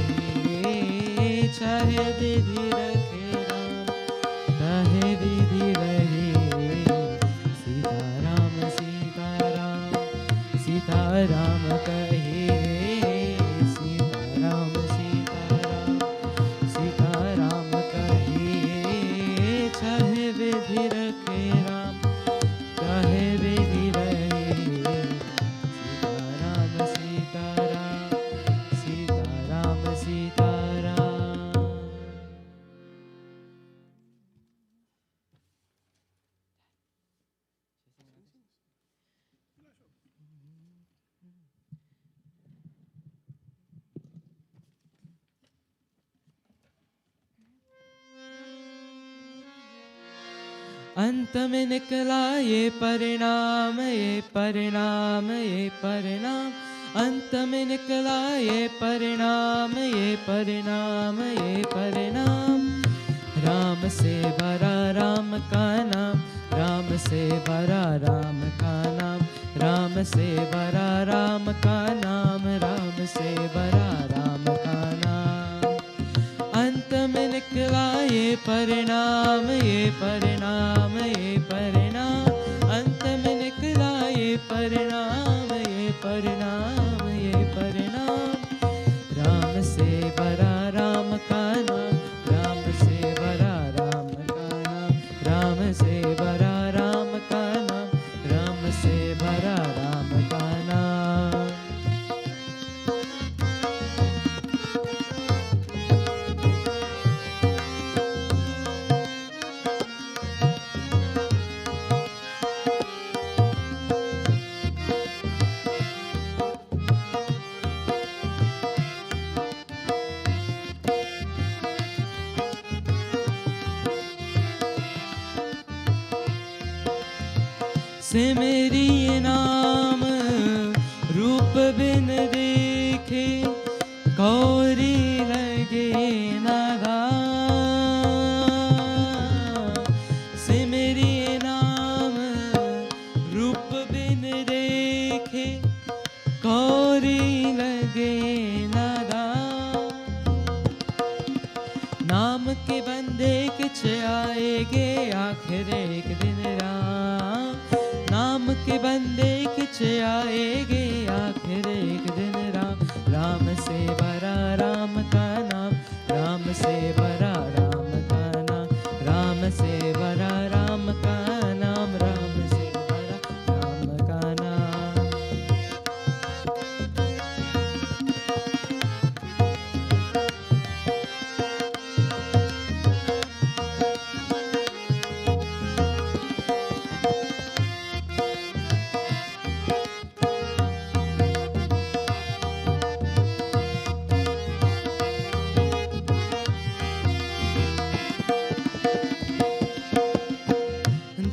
अंत में निकला ये परिणाम, ये परिणाम, ये परिणाम। अंत में निकला ये परिणाम, ये परिणाम, ये परिणाम। राम से भरा राम का नाम, राम से भरा राम का नाम, राम से भरा राम का नाम, राम से भरा राम का नाम। अंत में निकला ये परिणाम, ये परिणाम, ये परिणाम। अंत में निकला ये परिणाम, ये परिणाम, ये परिणाम। राम से भरा राम का नाम, राम से भरा राम का नाम, राम से भरा राम का नाम, राम से भरा राम का नाम। से मेरी ये नाम रूप बिन देखे, कौरी लगे नादा। से मेरी ये नाम रूप बिन देखे, कौरी लगे नादा। नाम के बंदे किछ आएगे आखिर एक दिन राम। नाम के बंदे किछ आएगे आखिर एक दिन राम। राम से भरा राम का नाम, राम से भरा राम का नाम, राम से भरा राम का नाम, राम से भरा राम का नाम।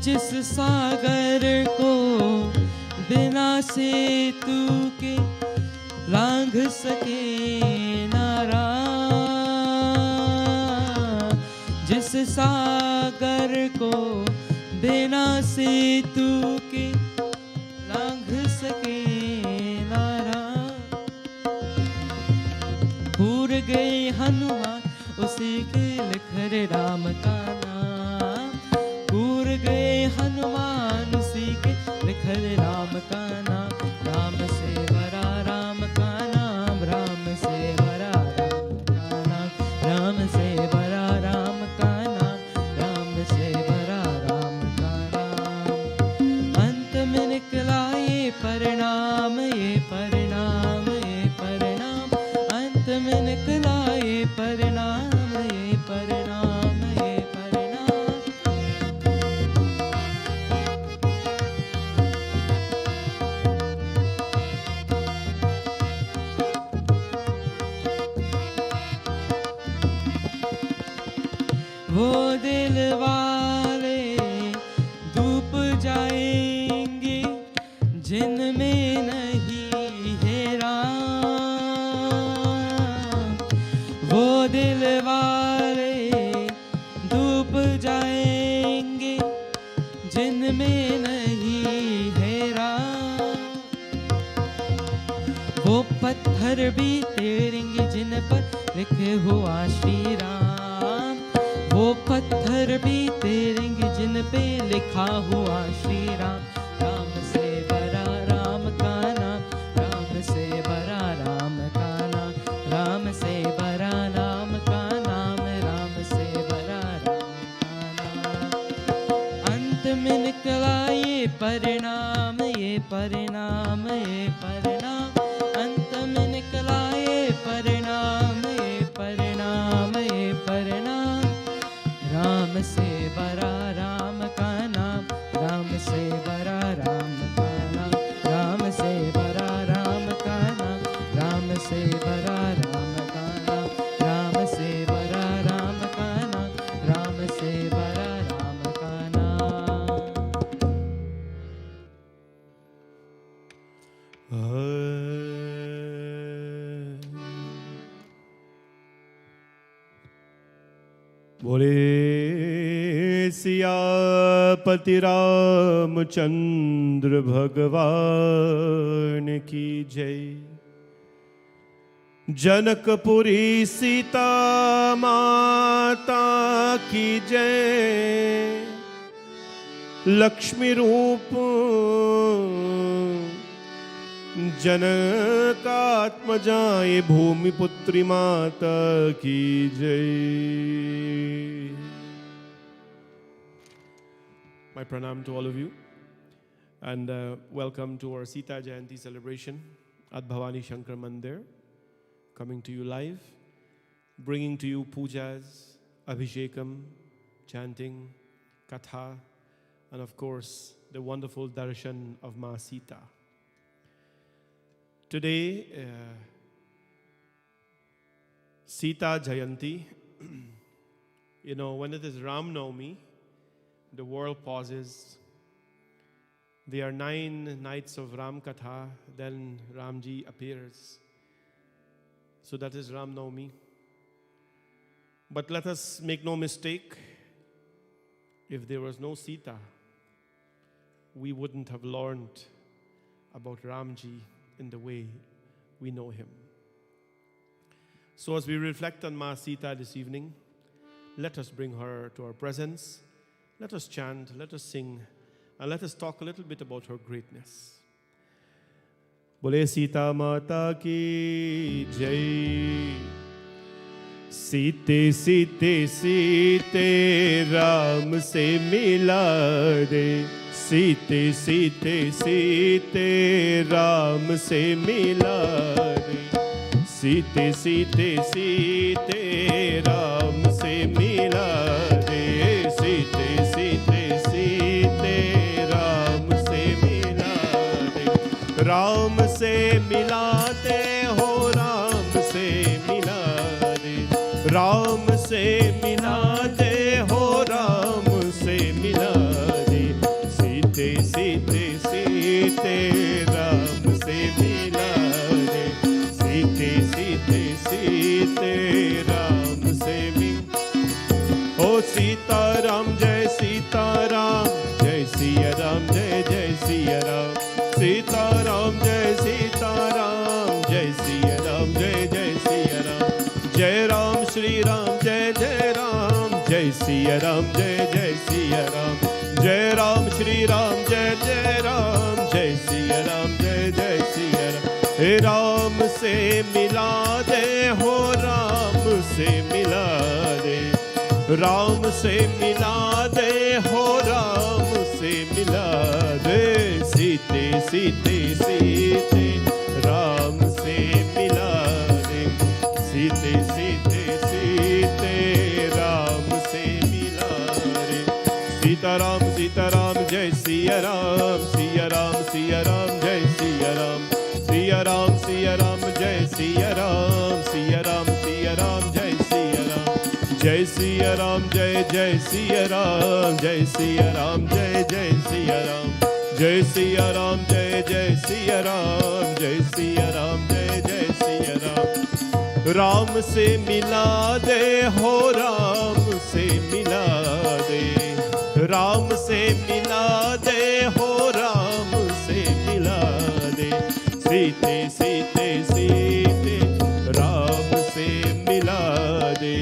जिस सागर को बिना सेतु के लांघ सके नारा, जिस सागर को बिना सेतु के लांघ सके नारा। भूल गए हनुमान उसी के लिख रे राम का नाम। भूल गए हनुमान उसी के लिख रे राम का नाम। राम से भरा राम का नाम, राम से भरा राम का नाम, राम से भरा राम का नाम, राम से भरा राम का नाम। अंत में निकला ये परिणाम, ये परिणाम, ये परिणाम। अंत में निकला ये परिणाम, ये परिणाम, ये परिणाम। वो दिल वाले डूब जाएंगे जिनमें नहीं है राम। वो दिल वाले डूब जाएंगे जिनमें नहीं है राम। वो पत्थर भी तैरेंगे जिन पर लिखे हुआ श्री राम। वो पत्थर भी तैरेंगे जिन पे लिखा हुआ श्री राम। राम से भरा राम का नाम, राम से भरा राम का नाम, राम से भरा राम का नाम, राम से भरा राम का नाम। अंत में निकला ये परिणाम, ये परिणाम, ये परिणाम। अंत में निकला ये परिणाम, ये परिणाम, ये परिणाम। राम से भरा राम का नाम, राम से भरा राम का नाम, राम से भरा राम का नाम, राम से भरा राम का नाम, राम से भरा राम का नाम, राम से भरा राम का नाम। बोले सियापति रामचंद्र भगवान की जय। जनकपुरी सीता माता की जय। लक्ष्मी रूप जनकात्मजाए भूमिपुत्री माता की जय। My pranam to all of you and welcome to our Sita Jayanti celebration at Bhavani Shankar Mandir, coming to you live, bringing to you pujas, abhishekam, chanting, katha, and of course the wonderful darshan of Ma Sita. Today, Sita Jayanti, you know, when it is Ram Navami, the world pauses. There are 9 nights of Ram Katha, then Ramji appears. So that is Ram Navami. But let us make no mistake, if there was no Sita, we wouldn't have learned about Ramji in the way we know him. So as we reflect on Ma Sita this evening, let us bring her to our presence. Let us chant, let us sing, and let us talk a little bit about her greatness. Bole Sita Mata ki jai. Sita Sita Sita Ram se mila de. Sita Sita Sita Ram se mila de. Sita Sita Sita Ram se mila de. Sita Sita Sita Ram se mila de. Ram se मिलाते हो राम से मिला दे. राम से मिलाते हो राम से मिला दे. सीते सीते सीते राम से मिला दे. सीते सीते सीते राम से मिला. ओ सीताराम जय सीताराम जय सिया राम जय जय सिया राम. सीताराम जय सीताराम जय सिया राम जय जय सिया राम. जय राम श्री राम जय जय राम जय सिया राम जय जय सिया राम. जय राम श्री राम जय जय राम जय सिया राम जय जय सिया राम. हे राम से मिला दे हो राम से मिला दे. राम से मिला दे हो राम से मिला दे. सीते सीते सीते राम से मिला दे. सीते सीते सीते राम से मिला दे. सीताराम सीताराम जय सिया राम. सिया राम जय सिया राम. सिया राम जय सिया राम. सिया राम जय सिया राम. जय सिया राम जय जय सिया राम. जय सिया राम जय जय सिया राम. जय सिया राम जय जय सिया राम. जय सिया राम जय जय सिया राम. राम से मिला दे हो राम से मिला दे. राम से मिला दे हो राम से मिला दे. सीते सीते सीते राम से मिला दे.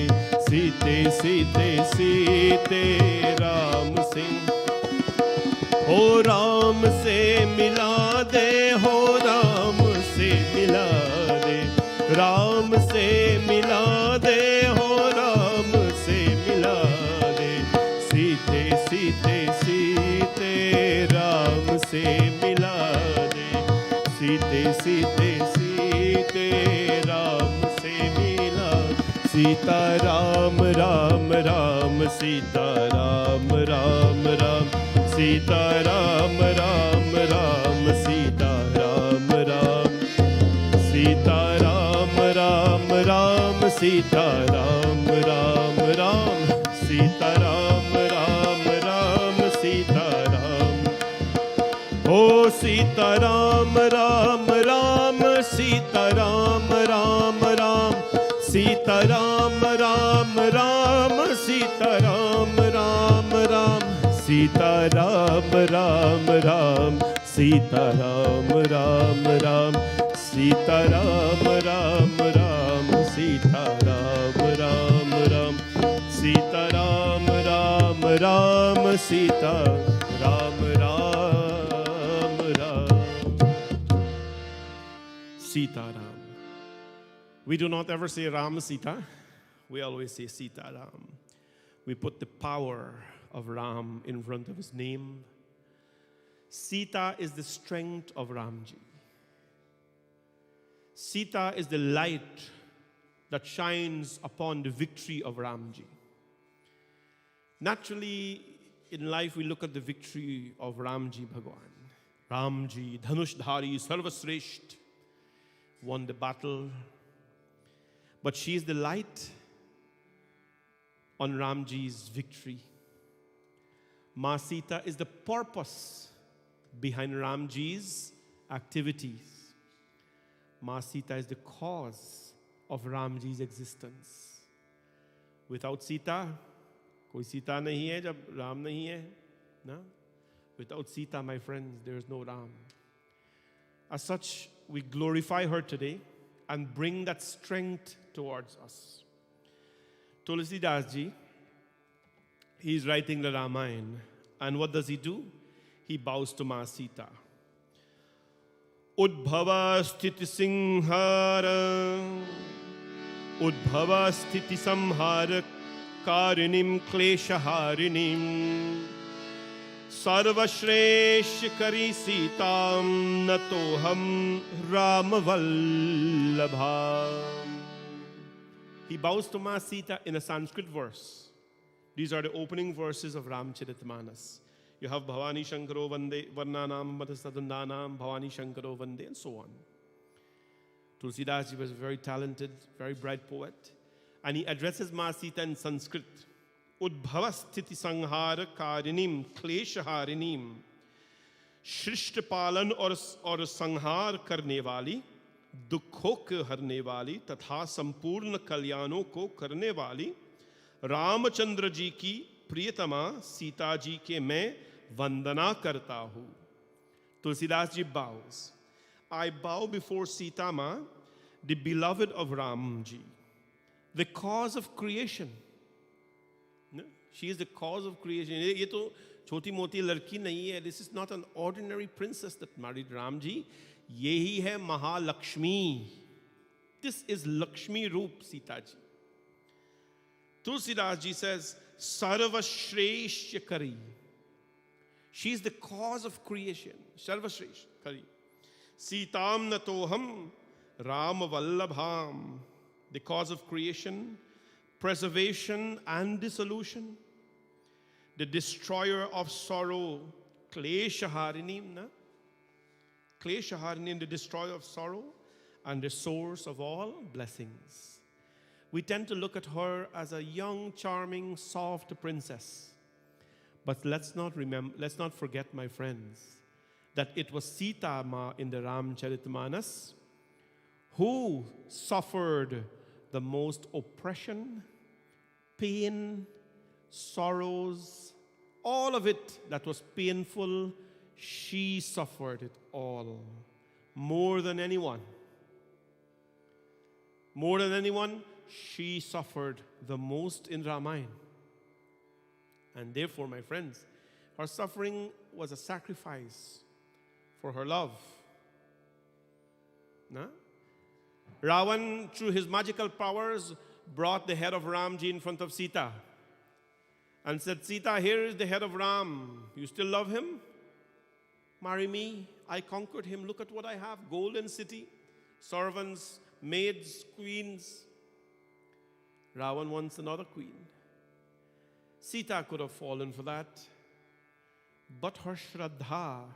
सीते सीते सीते राम से. हो राम से मिला दे हो राम से मिला दे. राम से मिला दे हो राम से मिला दे. सीते सीते सीते राम से मिला दे. सीते सीते सीते राम से मिला. सीता राम राम राम सीता राम राम राम. सीता राम राम राम सीता राम राम. सीता राम राम राम सीता राम राम राम. सीता राम राम राम सीता राम. ओ Sita Ram Ram Ram Sita Ram Ram Ram. Sita Ram Ram Ram Sita Sita Ram Ram Ram, Sita Ram Ram Ram, Sita Ram Ram Ram, Sita Ram Ram Ram, Sita Ram Ram Ram, Sita Ram Ram Ram, Sita Ram. We do not ever say Ram Sita. We always say Sita Ram. We put the power of Ram in front of his name. Sita is the strength of Ramji. Sita is the light that shines upon the victory of Ramji. Naturally, in life we look at the victory of Ramji Bhagwan. Ramji, Dhanush-dhari, Sarvasresht, won the battle. But she is the light on Ramji's victory. Ma Sita is the purpose behind Ramji's activities. Ma Sita is the cause of Ramji's existence. Without Sita, koi Sita nahi hai jab Ram nahi hai. No? Without Sita, my friends, there is no Ram. As such, we glorify her today and bring that strength towards us. Tulsidas ji, he's writing the Ramayana, and what does he do? He bows to Ma Sita. Udbhava sthiti singhara, Udbhava sthiti samhara, Karinim kleshaharinim, Sarvashreshkari Sitam Natoham Ramavallabha. He bows to Ma Sita in a Sanskrit verse. These are the opening verses of Ramcharitmanas. You have Bhavani Shankaro Vande, Varnanam Matasadundanam, Bhavani Shankaro Vande, and so on. Tulsidas ji was a very talented, very bright poet. And he addresses Ma Sita in Sanskrit. Udbhavasthiti sanghara karinim kleshaharinim, Shrishtapalan or sanghar karne wali, दुखों के हरने वाली तथा संपूर्ण कल्याणों को करने वाली रामचंद्र जी की प्रियतमा सीता जी के मैं वंदना करता हूँ. Tulsidas ji bows. I bow before Sita Ma, the beloved of Ramji, the cause of creation. She is the cause of creation. ये तो छोटी मोटी लड़की नहीं है. This is not an ordinary princess that married Ramji. यही है Mahalakshmi. This is Lakshmi Roop Sita ji. Tulsidas ji says, Sarvashreshya Kari. She is the cause of creation. Sarvashreshya Kari. Sitam Natoham Ramavallabham. The cause of creation, preservation and dissolution. The destroyer of sorrow. Kleshaharinim, na? Kleshaharinim, the destroyer of sorrow and the source of all blessings. We tend to look at her as a young, charming, soft princess. But let's not forget, my friends, that it was Sita Ma in the Ramcharitmanas who suffered the most oppression, pain, sorrows, all of it that was painful. She suffered it all, more than anyone. More than anyone, she suffered the most in Ramayana. And therefore, my friends, her suffering was a sacrifice for her love. No? Ravan, through his magical powers, brought the head of Ramji in front of Sita and said, Sita, here is the head of Ram. You still love him? Marry me. I conquered him. Look at what I have. Golden city, servants, maids, queens. Ravan wants another queen. Sita could have fallen for that. But her Shraddha,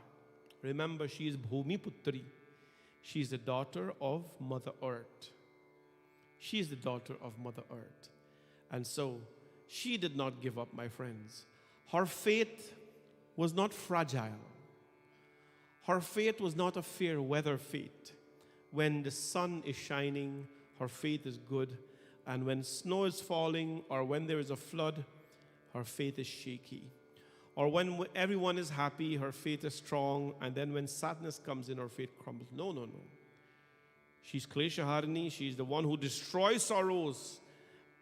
remember, she is Bhumi Putri. She is the daughter of Mother Earth. She is the daughter of Mother Earth. And so, she did not give up, my friends. Her faith was not fragile. Her faith was not a fair weather faith. When the sun is shining, her faith is good. And when snow is falling or when there is a flood, her faith is shaky. or when everyone is happy, her faith is strong, and then when sadness comes in, her faith crumbles. No, no, no. She's Kleshaharini, she's the one who destroys sorrows,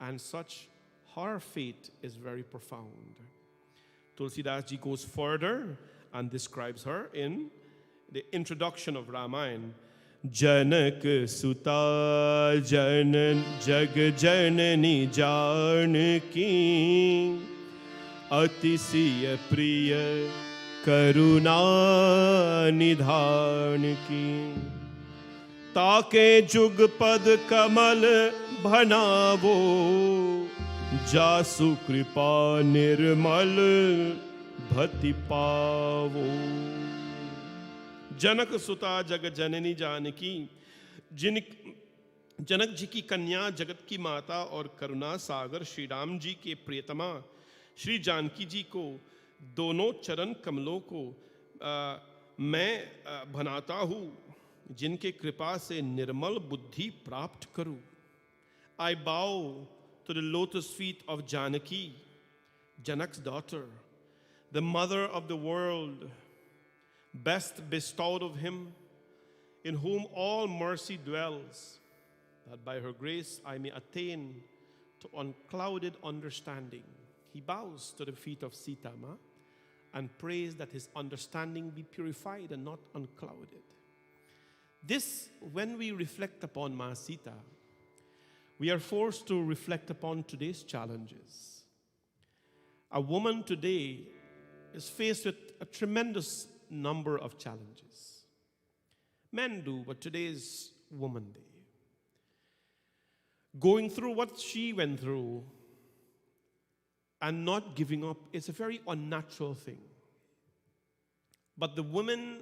and such, her faith is very profound. Tulsidas ji goes further and describes her in the introduction of Ramayana. Janak Suta Janan Jag Janani Janaki Atisiya Priya Karuna Nidhanaki Take Jugpad Kamal Bhanavo Jasu Kripa Nirmal Bhati Pavo. जनक सुता जगत जननी जानकी जनक जी की कन्या जगत की माता और करुणा सागर श्री राम जी के प्रियतमा श्री जानकी जी को दोनों चरण कमलों को मैं बनाता हूँ जिनके कृपा से निर्मल बुद्धि प्राप्त करूँ. I bow to the lotus feet of Janaki, Janak's daughter, the mother of the world, best bestowed of him, in whom all mercy dwells, that by her grace I may attain to unclouded understanding. He bows to the feet of Sita and prays that his understanding be purified and not unclouded. This, when we reflect upon Ma Sita, we are forced to reflect upon today's challenges. A woman today is faced with a tremendous number of challenges. Men do, but today is Woman Day. Going through what she went through and not giving up is a very unnatural thing. But the women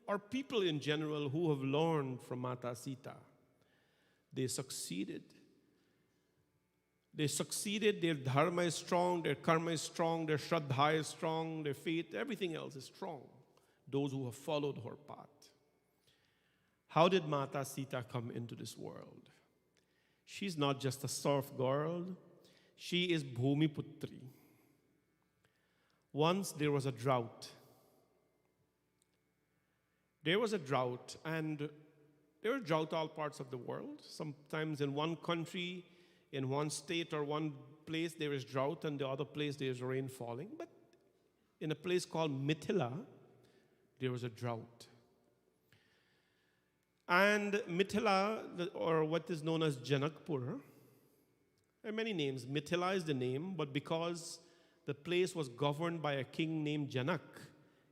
or people in general who have learned from Mata Sita, they succeeded. They succeeded, their dharma is strong, their karma is strong, their shraddha is strong, their faith, everything else is strong. Those who have followed her path. How did Mata Sita come into this world? She's not just a serf girl, she is Bhumi Putri. Once there was a drought. There was a drought, and there were drought all parts of the world. Sometimes in one country, in one state or one place there is drought, and the other place there is rain falling. But in a place called Mithila, there was a drought. And Mithila, or what is known as Janakpur, there are many names. Mithila is the name, but because the place was governed by a king named Janak,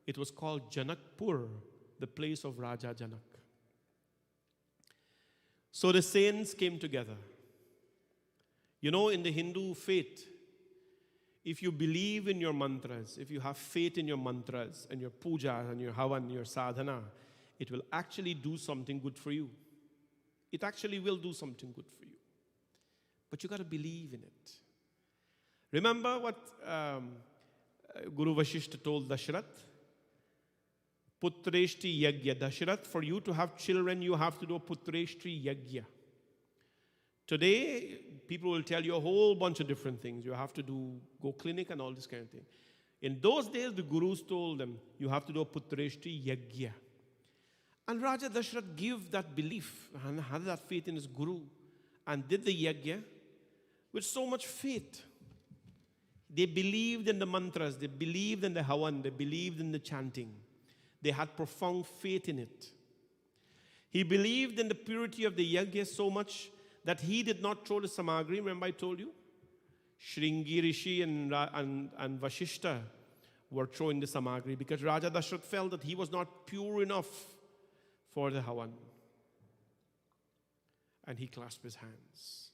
it was called Janakpur, the place of Raja Janak. So the saints came together. You know, in the Hindu faith, if you believe in your mantras, if you have faith in your mantras and your puja and your havan, your sadhana, it will actually do something good for you. It actually will do something good for you. But you got to believe in it. Remember what Guru Vashishta told Dashrath? Putreshti yagya. Dashrath, for you to have children, you have to do a putreshti yagya. Today, people will tell you a whole bunch of different things. You have to go clinic and all this kind of thing. In those days, the gurus told them, you have to do a putreshti yagya. And Raja Dashrath gave that belief and had that faith in his guru and did the yagya with so much faith. They believed in the mantras, they believed in the havan, they believed in the chanting. They had profound faith in it. He believed in the purity of the yagya so much that he did not throw the samagri. Remember I told you? Shringi Rishi and Vashishta were throwing the samagri because Raja Dashrath felt that he was not pure enough for the havan. And he clasped his hands.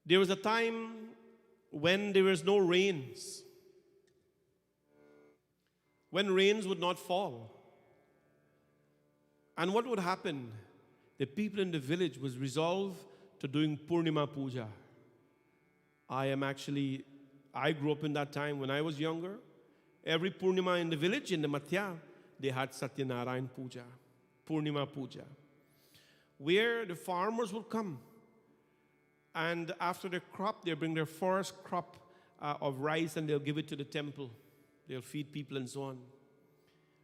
There was a time when there was no rains. When rains would not fall. And what would happen? The people in the village was resolved to doing Purnima Puja. I grew up in that time when I was younger. Every Purnima in the village, in the Matya, they had Satyanarayan Puja, Purnima Puja, where the farmers would come. And after the crop, they bring their first crop of rice and they'll give it to the temple. They'll feed people and so on.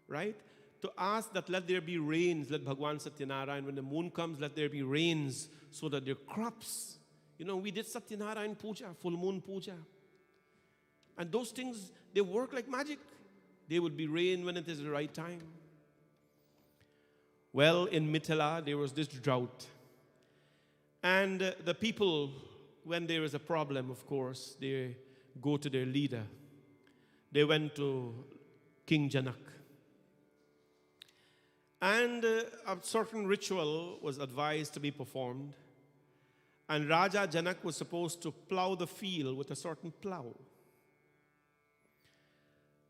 Right? To ask that let there be rains, let Bhagwan Satyanarayan, when the moon comes, let there be rains so that their crops, we did Satyanarayan Puja, full moon Puja. And those things, they work like magic. There would be rain when it is the right time. Well, in Mithila, there was this drought. And the people, when there is a problem, of course, they go to their leader. They went to King Janak. And a certain ritual was advised to be performed. And Raja Janak was supposed to plow the field with a certain plow.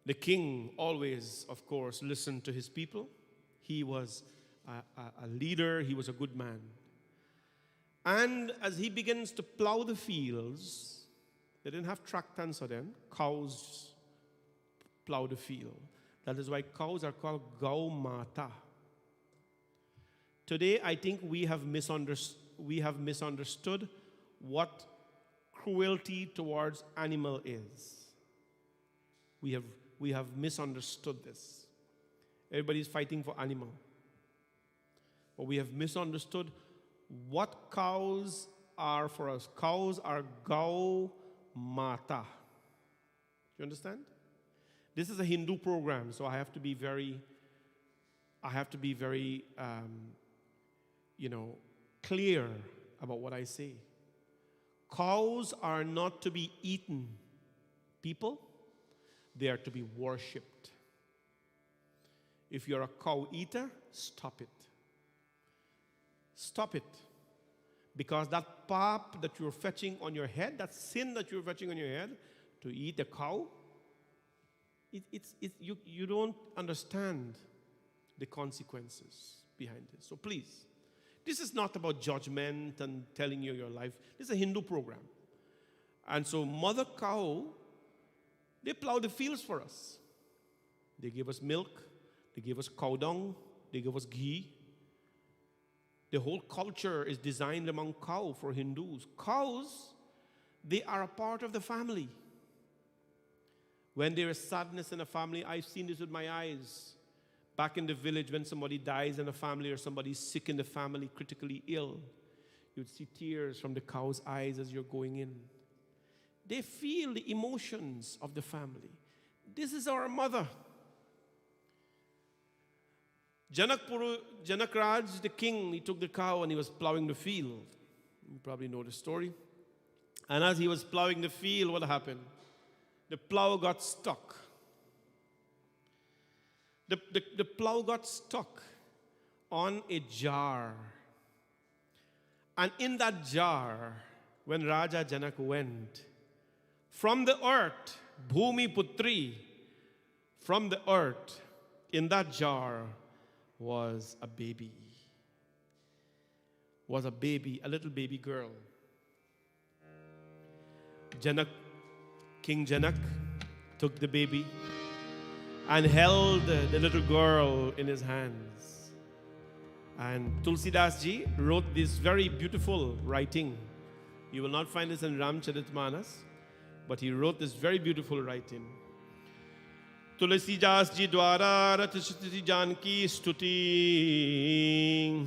The king always, of course, listened to his people. He was a leader. He was a good man. And as he begins to plow the fields, they didn't have tractors then. Cows plow the field. That is why cows are called Gau Mata. Today, I think we have misunderstood what cruelty towards animal is. We have misunderstood this. Everybody's fighting for animal. But we have misunderstood what cows are for us. Cows are Gau Mata. You understand? This is a Hindu program, so I have to be very clear about what I say. Cows are not to be eaten, people. They are to be worshipped. If you're a cow eater, stop it. Stop it. Because that pap that you're fetching on your head, that sin that you're fetching on your head, to eat a cow, you don't understand the consequences behind this. So please, this is not about judgment and telling you your life. This is a Hindu program. And so mother cow, they plow the fields for us. They give us milk. They give us cow dung. They give us ghee. The whole culture is designed among cow for Hindus. Cows, they are a part of the family. When there is sadness in a family, I've seen this with my eyes. Back in the village, when somebody dies in a family or somebody's sick in the family, critically ill, you'd see tears from the cow's eyes as you're going in. They feel the emotions of the family. This is our mother. Janak Raj, the king, he took the cow and he was plowing the field. You probably know the story. And as he was plowing the field, what happened? The plow got stuck. The plow got stuck on a jar. And in that jar, when Raja Janak went, from the earth, Bhumi Putri, from the earth, in that jar was a baby. Was a baby, a little baby girl. King Janak took the baby and held the little girl in his hands. And Tulsidas Ji wrote this very beautiful writing. You will not find this in Ramcharitmanas, but he wrote this very beautiful writing. Tulsidas Ji dwara Ratashti Janki Stuti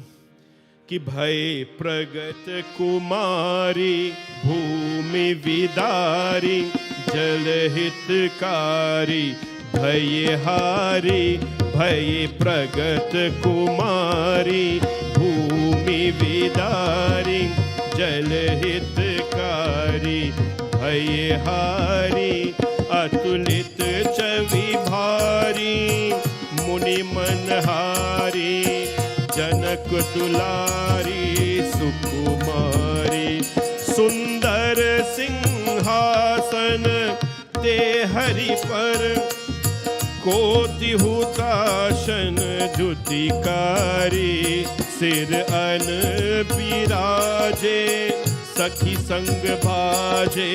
कि भय प्रगट कुमारी भूमि विदारी जल हितकारी भयहारी भय प्रगट कुमारी भूमि विदारी जल हितकारी भयहारी अतुलित छवि भारी मुनि मनहारी जनक दुलारी सुकुमारी सुंदर सिंहासन ते हरि पर कोटिहुताशन जुतिकारी सिर अन बिराजे सखी संग बाजे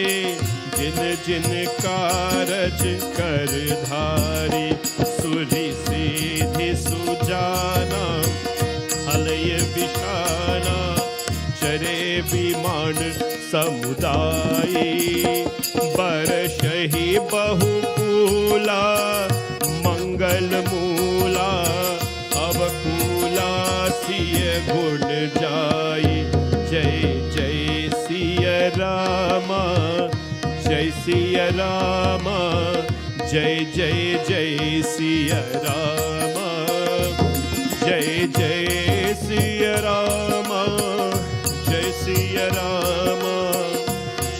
जिन जिन कारज कर धारी सुरी सीधि सुजाना हलय विशाना चरे विमान समुदायी बरष मूला मंगल मूला अवकूला सिय गुण जाई जय जय सिय रामा जय सिय रामा जय जय जय सिय रामा जय जय सिय रामा जय सिय रामा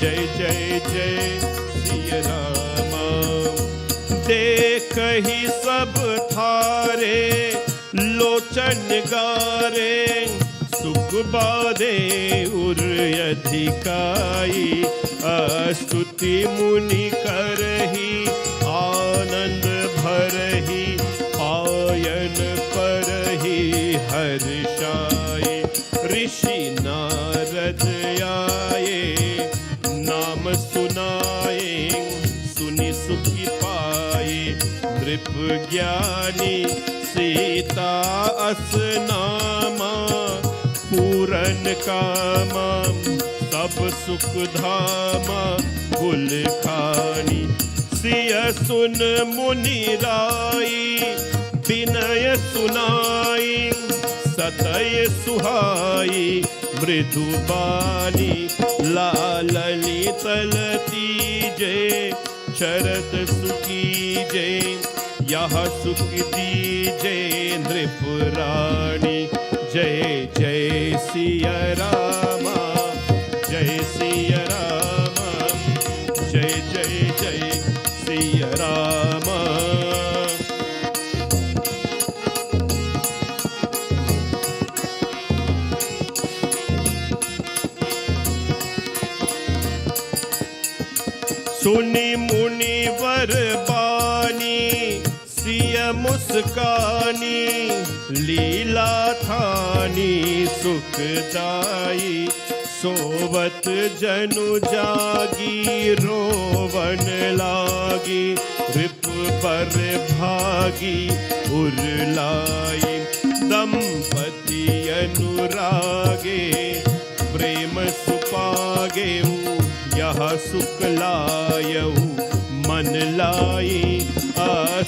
जय जय जय सिय रामा देख ही सब थारे लोचन गारे सुख बादे उर अधिकाई स्तुति मुनि करही आनंद भरही पायन परही हर्षाई ऋषि नारद आए नाम सुनाए सुनि सुखी पाए नृप ज्ञानी सीता असनामा पूरन कामा सब सुख धामा कुल खानी सिय सुन मुनि राई विनय सुनाई सतय सुहाई मृदुबानी लालनी तलती जय शरद सुखी जय यह सुख दीजे नृप रानी जय जय सिय रामा जय सिय रामा जय जय जय सिय रामा सुनि मुनि वर बानी सिय मुस्कानी लीला थानी सुखदाई सोवत जनु जागी रोवन लागी रिप पर भागी उरलाई दंपति अनुरागे प्रेम सुपागे यह सुख लायऊ मन लाई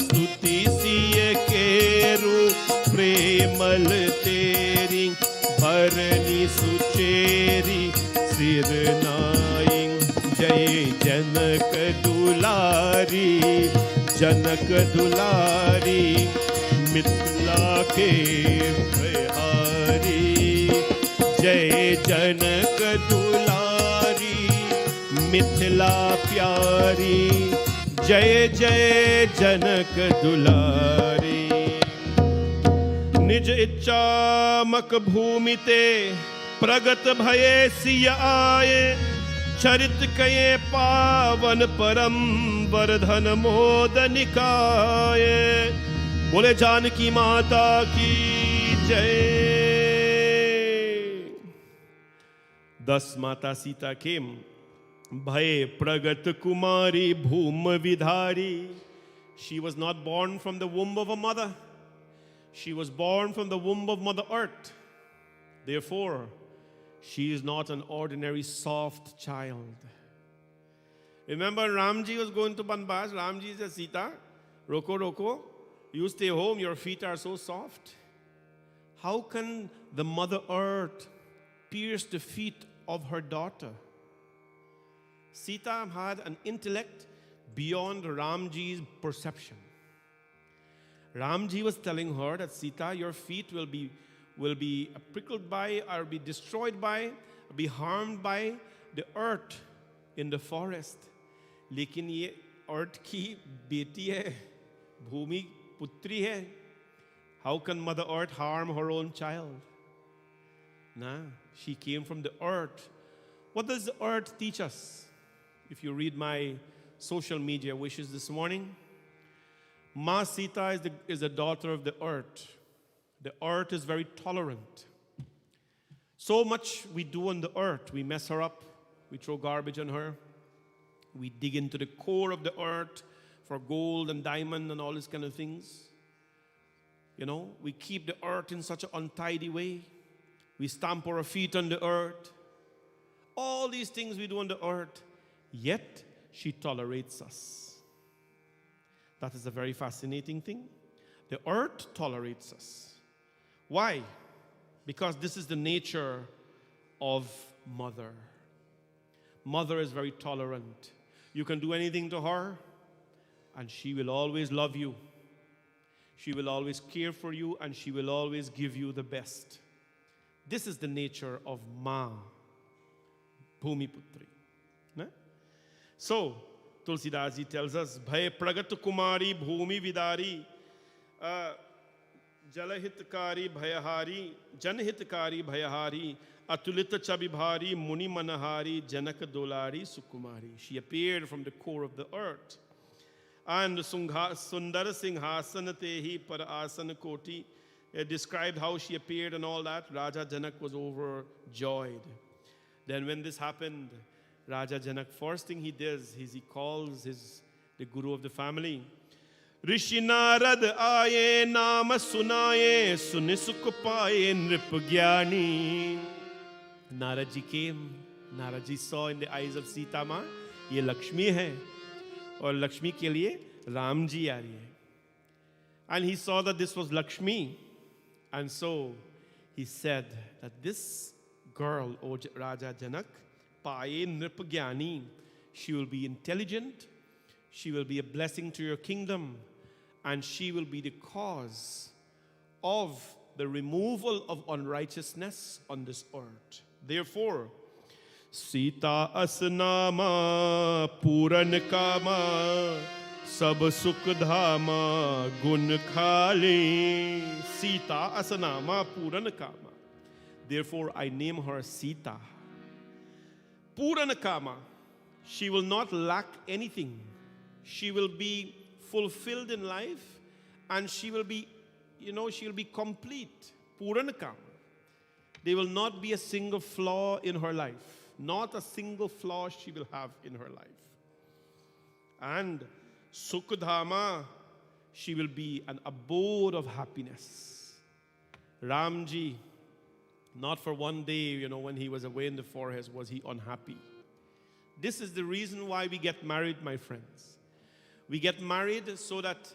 स्तुति सिय केरु प्रेमल तेरी भरनी सुचेरी सिर नाई जय जनक दुलारी जनक दुलारी मिथिला के बिहारी जय जनक दुलारी मिथिला प्यारी जय जय जनक दुलारी निज इच्छा मक भूमि ते प्रगत भये सिय आए चरित कये पावन परम वर्धन मोद निकाये बोले जानकी माता की जय 10 माता सीता केम भय प्रगत कुमारी Bhoom विधारी. She was not born from the womb of a mother. She was born from the womb of Mother Earth. Therefore, she is not an ordinary soft child. Remember, Ramji was going to Banbas. Ramji said, Sita, Roko, Roko, you stay home, your feet are so soft. How can the Mother Earth pierce the feet of her daughter? Sita had an intellect beyond Ramji's perception. Ramji was telling her that, Sita, your feet will be prickled by, or be destroyed by, be harmed by the earth in the forest. लेकिन ये earth की बेटी है, भूमि पुत्री है. How can Mother Earth harm her own child? Nah, she came from the earth. What does the earth teach us? If you read my social media wishes this morning, Ma Sita is the daughter of the earth. The earth is very tolerant. So much we do on the earth. We mess her up. We throw garbage on her. We dig into the core of the earth for gold and diamond and all these kind of things. You know, we keep the earth in such an untidy way. We stamp our feet on the earth. All these things we do on the earth. Yet, she tolerates us. That is a very fascinating thing. The earth tolerates us. Why? Because this is the nature of mother. Mother is very tolerant. You can do anything to her, and she will always love you. She will always care for you, and she will always give you the best. This is the nature of Ma, Bhumi Putri. Ne? So, Tulsidas ji tells us, Bhay Pragat Kumari Bhumi Vidari, Jalahitkari Bhayahari, Janhitkari Bhayahari, Atulita Chabibhari, Muni Manahari, Janaka Dolari Sukumari. She appeared from the core of the earth. And Sundara Singhasana Tehi Parasana Koti described how she appeared and all that. Raja Janak was overjoyed. Then when this happened, Raja Janak, first thing he does is he calls the guru of the family. Rishi Narad aaye naam sunaye suni sukh paaye nrip gyani. Narad ji came. Narad ji saw in the eyes of Sita ma, ye Lakshmi hai. और लक्ष्मी के लिए राम जी आ रही है. And he saw that this was Lakshmi. And so he said that this girl, O Raja Janak, Paye Nripagyani, she will be intelligent, she will be a blessing to your kingdom, and she will be the cause of the removal of unrighteousness on this earth. Therefore, Sita asnama puran kama sab sukh dhama gun khali. Sita asnama puran kama. Therefore I name her Sita. Puran kama. She will not lack anything. She will be fulfilled in life, and she will be, she'll be complete. Puran kama. There will not be a single flaw in her life. Not a single flaw she will have in her life. And Sukhadhama, she will be an abode of happiness. Ramji, not for one day, when he was away in the forest, was he unhappy. This is the reason why we get married, my friends. We get married so that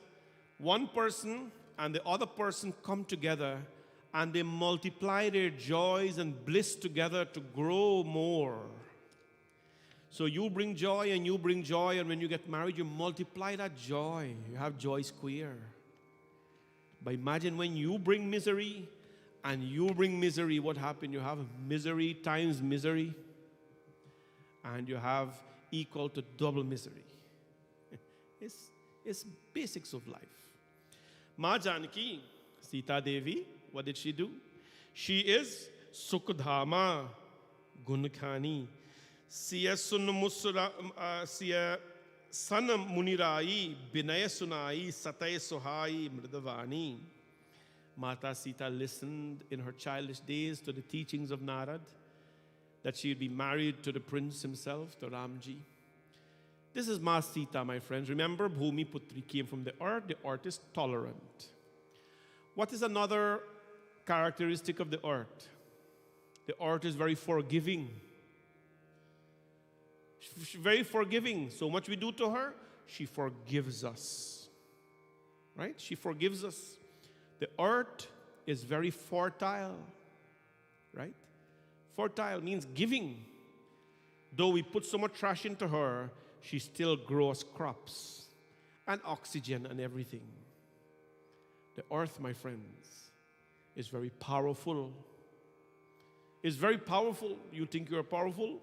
one person and the other person come together and they multiply their joys and bliss together to grow more. So you bring joy and you bring joy, and when you get married, you multiply that joy. You have joy square. But imagine when you bring misery and you bring misery, what happened? You have misery times misery, and you have equal to double misery. It's basics of life. Ma Janaki, Sita Devi, what did she do? She is Sukhdhama Gunkhani. Siya sun munirai binaya sunai satay suhai mridavani. Mata Sita listened in her childish days to the teachings of Narad, that she would be married to the prince himself, to Ramji. This is Ma Sita, my friends. Remember, Bhumi Putri came from the earth. The earth is tolerant. What is another characteristic of the earth? The earth is very forgiving. She's very forgiving. So much we do to her, she forgives us. Right? She forgives us. The earth is very fertile. Right? Fertile means giving. Though we put so much trash into her, she still grows crops and oxygen and everything. The earth, my friends, is very powerful. It's very powerful. You think you're powerful,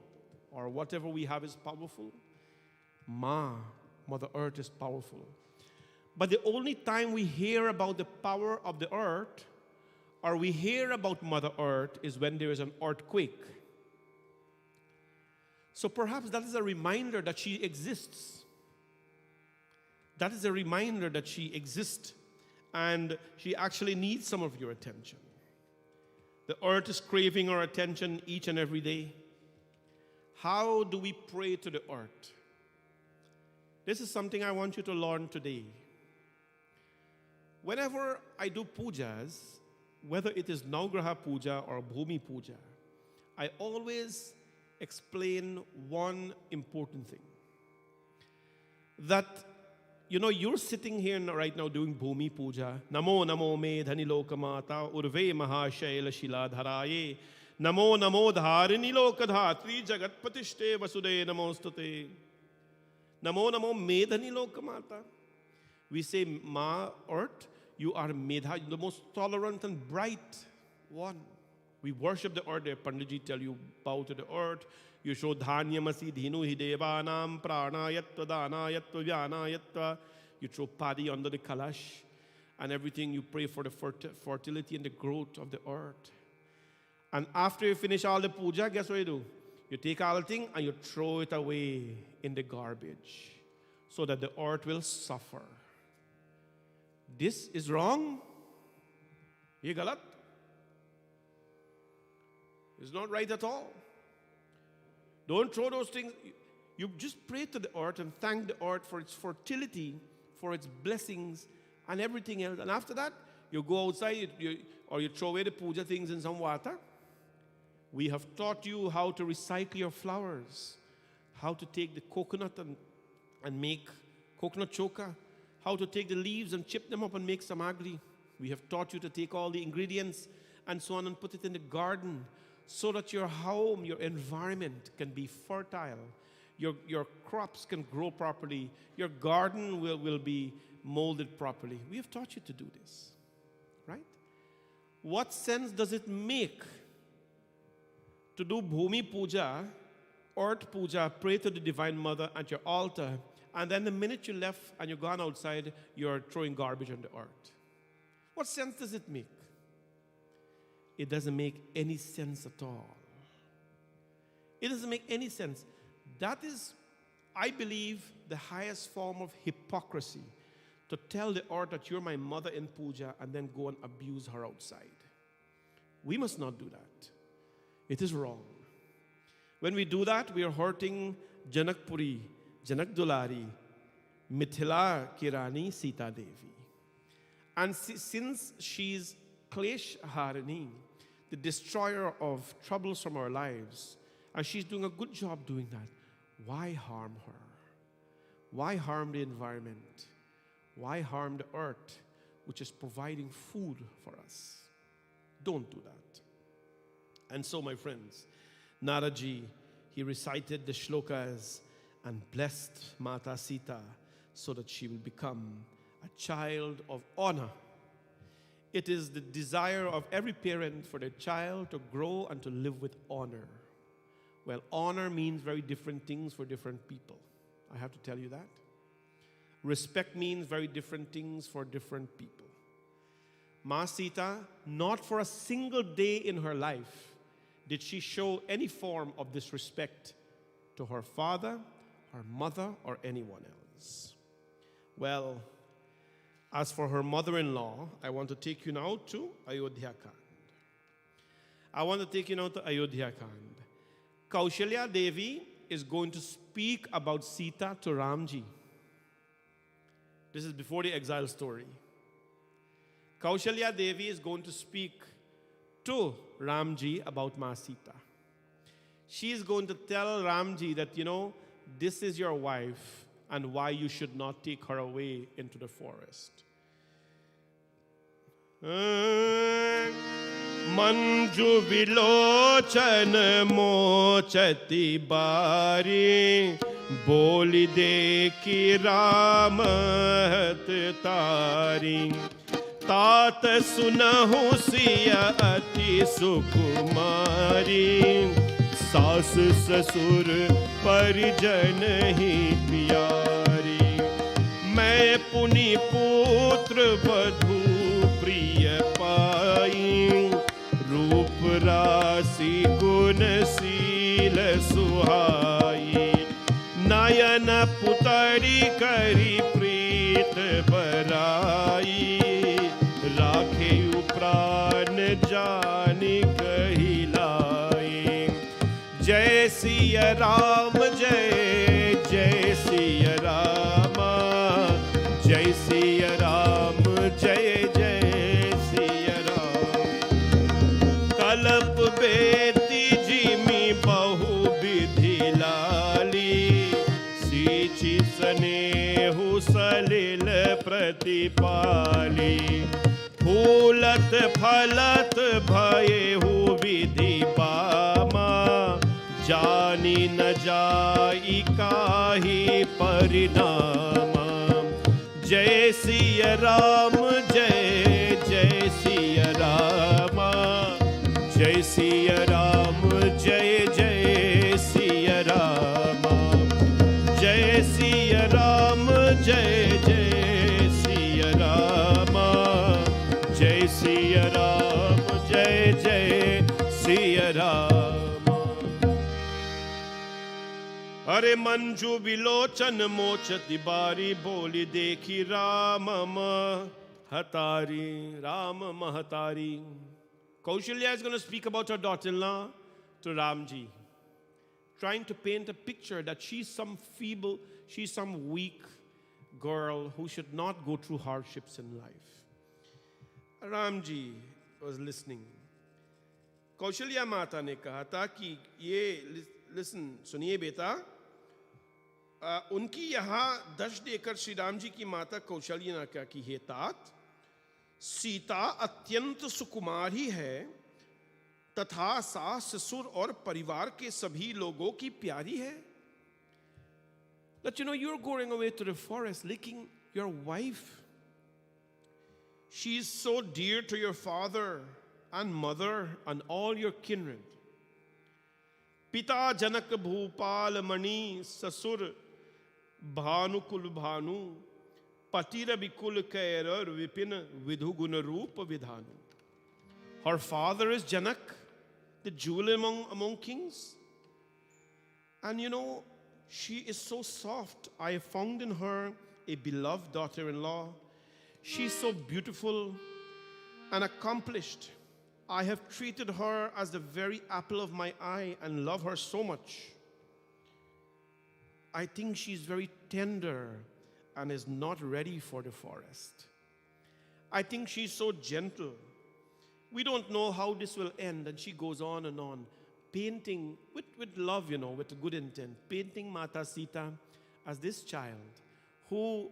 or whatever we have is powerful? Mother Earth is powerful. But the only time we hear about the power of the earth, or we hear about Mother Earth, is when there is an earthquake. So perhaps that is a reminder that she exists. That is a reminder that she exists, and she actually needs some of your attention. The earth is craving our attention each and every day. How do we pray to the earth? This is something I want you to learn today. Whenever I do pujas, whether it is Navgraha Puja or Bhumi Puja, I always explain one important thing. That you're sitting here right now doing Bhumi Puja. Namo Namo Me Dhani Lokamata Urve Mahashaila Shiladharaye. Namo Namo Dharini Lokadhatri Jagat Patishte Vasude Namostute. Namo Namo Me Dhani Lokamata. We say, Ma, earth, you are Medha, the most tolerant and bright one. We worship the earth. The Panditji tell you, bow to the earth. You show dhanyamasi dhinu hidevanam pranayatva danayatva vyanayatva. You throw paddy under the kalash and everything. You pray for the fertility and the growth of the earth. And after you finish all the puja, guess what you do? You take all the thing and you throw it away in the garbage so that the earth will suffer. This is wrong. Ye galat. It's not right at all. Don't throw those things. You just pray to the earth and thank the earth for its fertility, for its blessings, and everything else. And after that, you go outside or you throw away the puja things in some water. We have taught you how to recycle your flowers, how to take the coconut and make coconut choka, how to take the leaves and chip them up and make samagri. We have taught you to take all the ingredients and so on and put it in the garden, so that your home, your environment can be fertile. Your crops can grow properly. Your garden will be molded properly. We have taught you to do this, right? What sense does it make to do Bhumi Puja, Earth Puja, pray to the Divine Mother at your altar, and then the minute you left and you've gone outside, you're throwing garbage on the earth? What sense does it make? It doesn't make any sense at all. It doesn't make any sense. That is, I believe, the highest form of hypocrisy, to tell the earth that you're my mother in puja and then go and abuse her outside. We must not do that. It is wrong. When we do that, we are hurting Janakpuri, Janak Dulari, Mithila Kirani, Sita Devi. And since she's Klesh Harini, the destroyer of troubles from our lives, and she's doing a good job doing that, why harm her? Why harm the environment? Why harm the earth, which is providing food for us? Don't do that. And so, my friends, Naraji, he recited the shlokas and blessed Mata Sita so that she will become a child of honor. It is the desire of every parent for their child to grow and to live with honor. Well, honor means very different things for different people. I have to tell you that. Respect means very different things for different people. Ma Sita, not for a single day in her life did she show any form of disrespect to her father, her mother, or anyone else. Well, as for her mother-in-law, I want to take you now to Ayodhya Kand. I want to take you now to Ayodhya Kand. Kaushalya Devi is going to speak about Sita to Ramji. This is before the exile story. Kaushalya Devi is going to speak to Ramji about Ma Sita. She is going to tell Ramji that, this is your wife and why you should not take her away into the forest. Manju vilochan mochati bari boli dekhi Ram hat tari तात सुनहु सिया अति सुकुमारी सास ससुर परिजन ही प्यारी मैं पुनि पुत्र वधू प्रिय पाई रूप राशि गुण शील सुहाई नयन पुतरी करी प्रीत बराई राखे प्राण जानी कहिलाई जय सिया राम जय जय सिया राम जय सिया राम जय जय सिया राम कल्प बेती जिमी बहु विधि लाली सींची स्नेहु सले प्रतिपाली फूलत फलत भयहु विधि बामा जानी न जाई काहि परिणाम जय सिया राम जय जय सिया राम जय सिया राम जय जय सिया राम जय सिया राम जय जय सिया राम जय सिया राम जय जय सिया राम। अरे मंजू विलोचन मोचति बारी बोली देखी राम महतारी राम महतारी. Kaushalya is going to speak about her daughter-in-law to Ramji, trying to paint a picture that she's some feeble, she's some weak girl who should not go through hardships in life. Ramji was listening. Kaushalya Mata ne kaha tha ki ye listen suniye beta, उनकी यहाँ दश देकर श्री राम जी की माता कौशल्या ने क्या की, हे तात, सीता अत्यंत सुकुमारी है तथा सास ससुर और परिवार के सभी लोगों की प्यारी है. That you know you're going away to the forest, leaving your wife. She is so dear to your father and mother and all your kindred. पिता जनक भूपाल मणि ससुर भानुकुल भानु पतिर विकुल कैर विपिन विधु गुण रूप विधानु. Her father is Janak, the jewel among kings. And you know, she is so soft. I have found in her a beloved daughter-in-law. She is so beautiful and accomplished. I have treated her as the very apple of my eye and love her so much. I think she's very tender and is not ready for the forest. I think she's so gentle. We don't know how this will end. And she goes on, painting with love, with a good intent, painting Mata Sita as this child who,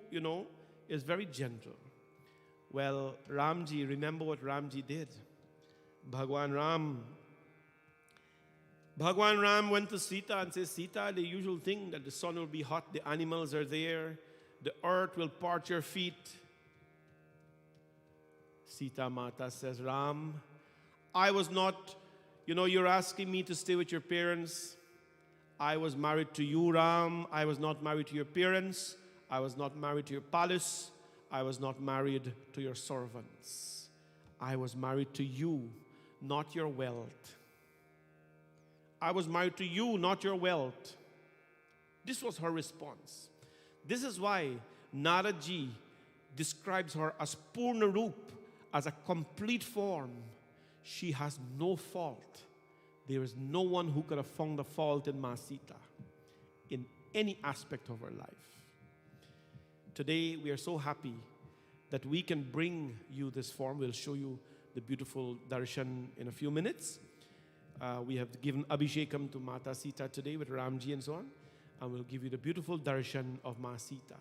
is very gentle. Well, Ramji, remember what Ramji did. Bhagwan Ram went to Sita and said, Sita, the usual thing that the sun will be hot, the animals are there, the earth will part your feet. Sita Mata says, Ram, I was not, you're asking me to stay with your parents. I was married to you, Ram. I was not married to your parents. I was not married to your palace. I was not married to your servants. I was married to you, not your wealth. I was married to you, not your wealth. This was her response. This is why Naraji describes her as Purna Roop, as a complete form. She has no fault. There is no one who could have found a fault in Ma Sita in any aspect of her life. Today, we are so happy that we can bring you this form. We'll show you the beautiful darshan in a few minutes. We have given Abhishekam to Mata Sita today with Ramji and so on. And we'll give you the beautiful darshan of Ma Sita.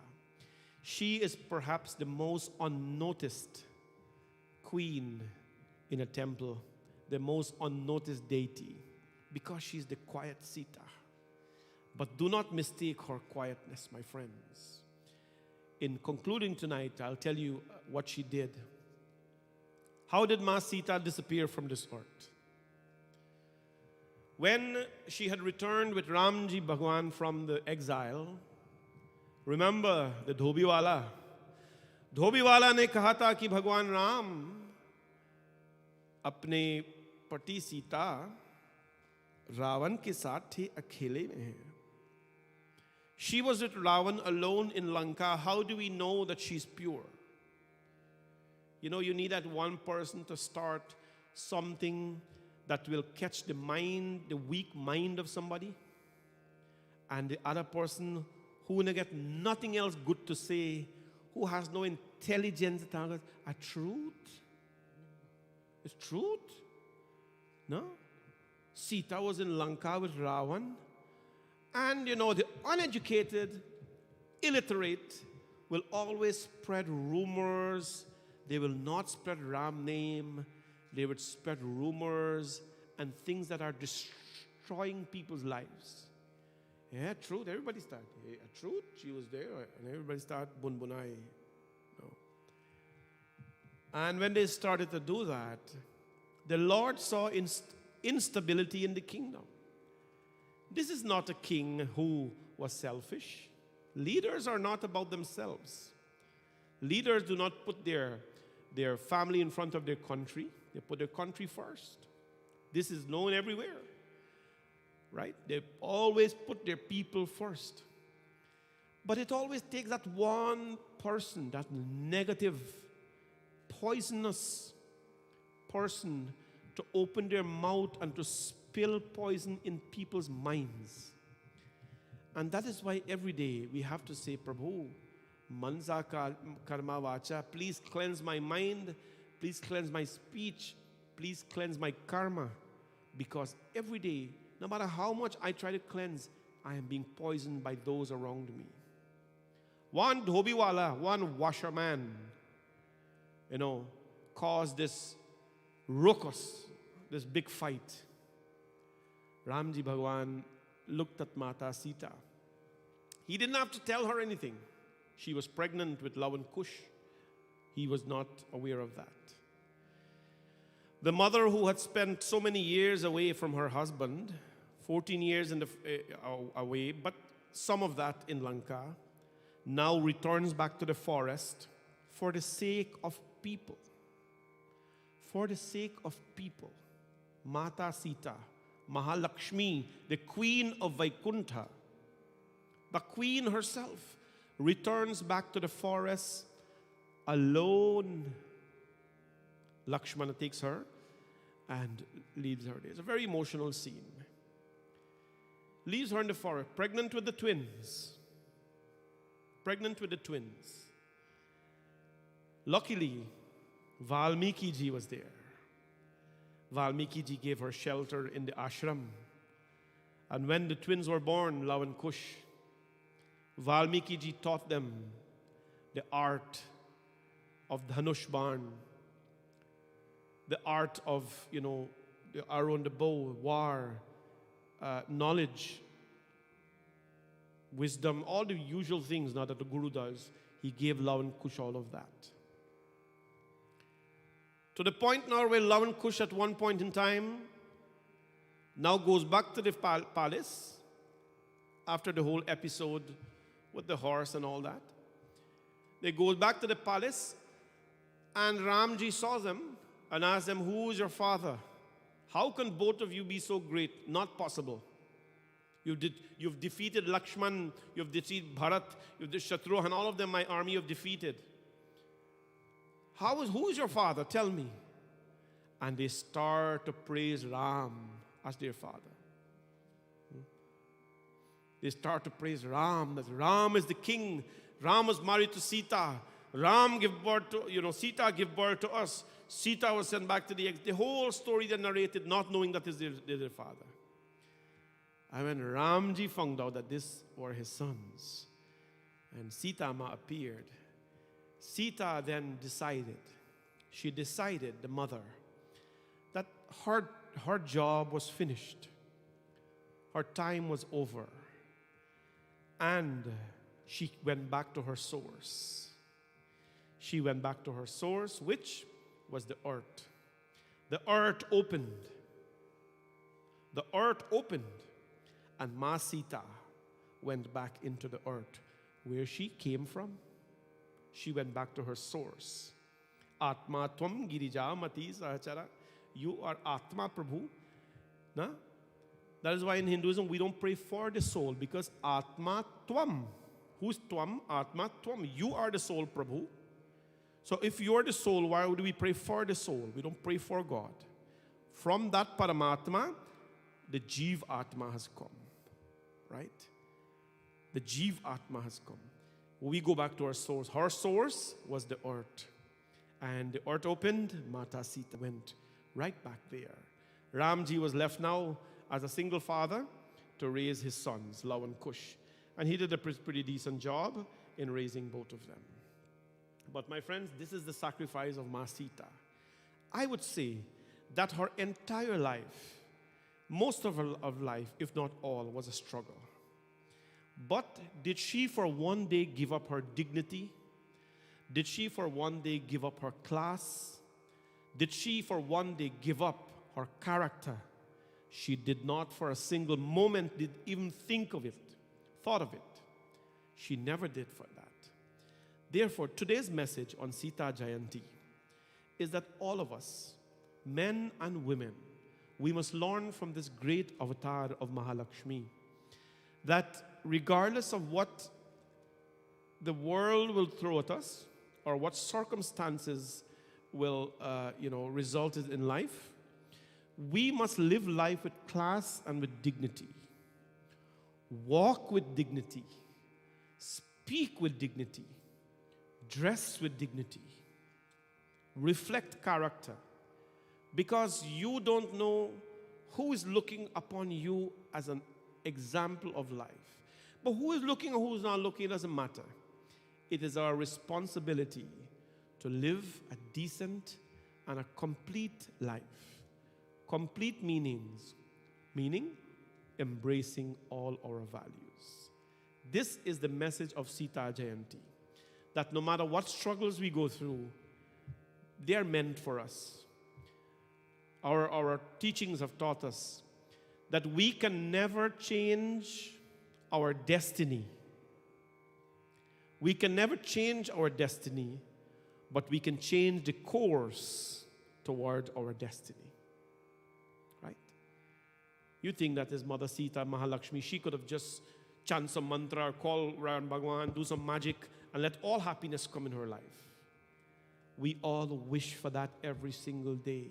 She is perhaps the most unnoticed queen in a temple, the most unnoticed deity, because she's the quiet Sita. But do not mistake her quietness, my friends. In concluding tonight, I'll tell you what she did. How did Ma Sita disappear from this earth? When she had returned with Ramji Bhagwan from the exile, remember the Dhobiwala? Dhobiwala ne kaha tha ki Bhagwan Ram अपने पति सीता रावण के साथ थे अकेले में है. She was with Ravan alone in Lanka. How do we know that she's pure? You need that one person to start something that will catch the mind, the weak mind of somebody, and the other person who will get nothing else good to say, who has no intelligence, a truth. It's truth. No? Sita was in Lanka with Ravan. And, the uneducated, illiterate, will always spread rumors. They will not spread Ram name. They would spread rumors and things that are destroying people's lives. Yeah, truth. Everybody start. Yeah, truth. She was there, and everybody start bunbunai. No. And when they started to do that, the Lord saw instability in the kingdom. This is not a king who was selfish. Leaders are not about themselves. Leaders do not put their family in front of their country. They put their country first. This is known everywhere, right? They always put their people first. But it always takes that one person, that negative, poisonous person, to open their mouth and to spill poison in people's minds. And that is why every day we have to say, Prabhu, manza karma vacha, please cleanse my mind, please cleanse my speech, please cleanse my karma. Because every day, no matter how much I try to cleanse, I am being poisoned by those around me. One dhobiwala, one washerman, caused this ruckus, this big fight. Ramji Bhagwan looked at Mata Sita. He didn't have to tell her anything. She was pregnant with Lavan Kush. He was not aware of that. The mother who had spent so many years away from her husband, 14 years away, but some of that in Lanka, now returns back to the forest for the sake of people. For the sake of people. Mata Sita, Mahalakshmi, the queen of Vaikuntha, the queen herself, returns back to the forest alone. Lakshmana takes her and leaves her there. It's a very emotional scene. Leaves her in the forest, pregnant with the twins. Pregnant with the twins. Luckily, Valmiki ji was there. Valmiki ji gave her shelter in the ashram. And when the twins were born, Lav and Kush, Valmiki ji taught them the art of Dhanush Ban, the art of, the arrow and the bow, war, knowledge, wisdom, all the usual things now that the Guru does. He gave Lav and Kush all of that. To the point now where Lav and Kush at one point in time now goes back to the palace after the whole episode with the horse and all that. They go back to the palace and Ramji saw them and asked them, who is your father? How can both of you be so great? Not possible. You've defeated Lakshman, you've defeated Bharat, you've defeated Shatrughan, all of them my army you've defeated. Who is your father? Tell me. And they start to praise Ram as their father. They start to praise Ram, that Ram is the king. Ram was married to Sita. Ram gave birth to, Sita gave birth to us. Sita was sent back to the whole story they narrated, not knowing that is their father. And when Ramji found out that these were his sons, and Sita Ma appeared, Sita then decided, the mother, that her job was finished. Her time was over. And she went back to her source. She went back to her source, which was the earth. The earth opened. The earth opened. And Ma Sita went back into the earth where she came from. She went back to her source. Atma Tvam Girija Mati Sahachara. You are Atma Prabhu. Na? That is why in Hinduism we don't pray for the soul, because Atma Tvam. Who's Tvam? Atma Tvam. You are the soul, Prabhu. So if you are the soul, why would we pray for the soul? We don't pray for God. From that Paramatma, the Jeev Atma has come. Right? The Jeev Atma has come. We go back to our source. Her source was the earth. And the earth opened, Mata Sita went right back there. Ramji was left now as a single father to raise his sons, Lav and Kush. And he did a pretty decent job. in raising both of them. But my friends, this is the sacrifice of Sita. I would say that her entire life, most of her life, if not all, was a struggle. But did she for one day give up her dignity? Did she for one day give up her class? Did she for one day give up her character? She did not for a single moment did even think of it, thought of it. She never did for that. Therefore, today's message on Sita Jayanti is that all of us, men and women, we must learn from this great avatar of Mahalakshmi that regardless of what the world will throw at us or what circumstances will result in life, we must live life with class and with dignity. Walk with dignity. Speak with dignity. Dress with dignity. Reflect character. Because you don't know who is looking upon you as an example of life. But who is looking or who is not looking, it doesn't matter. It is our responsibility to live a decent and a complete life. Complete meaning embracing all our values. This is the message of Sita Jayanti. That no matter what struggles we go through, they are meant for us. Our teachings have taught us that we can never change our destiny. We can never change our destiny, but we can change the course toward our destiny. Right? You think that his mother Sita, Mahalakshmi, she could have just chant some mantra or call Ram Bhagwan, do some magic, and let all happiness come in her life. We all wish for that every single day.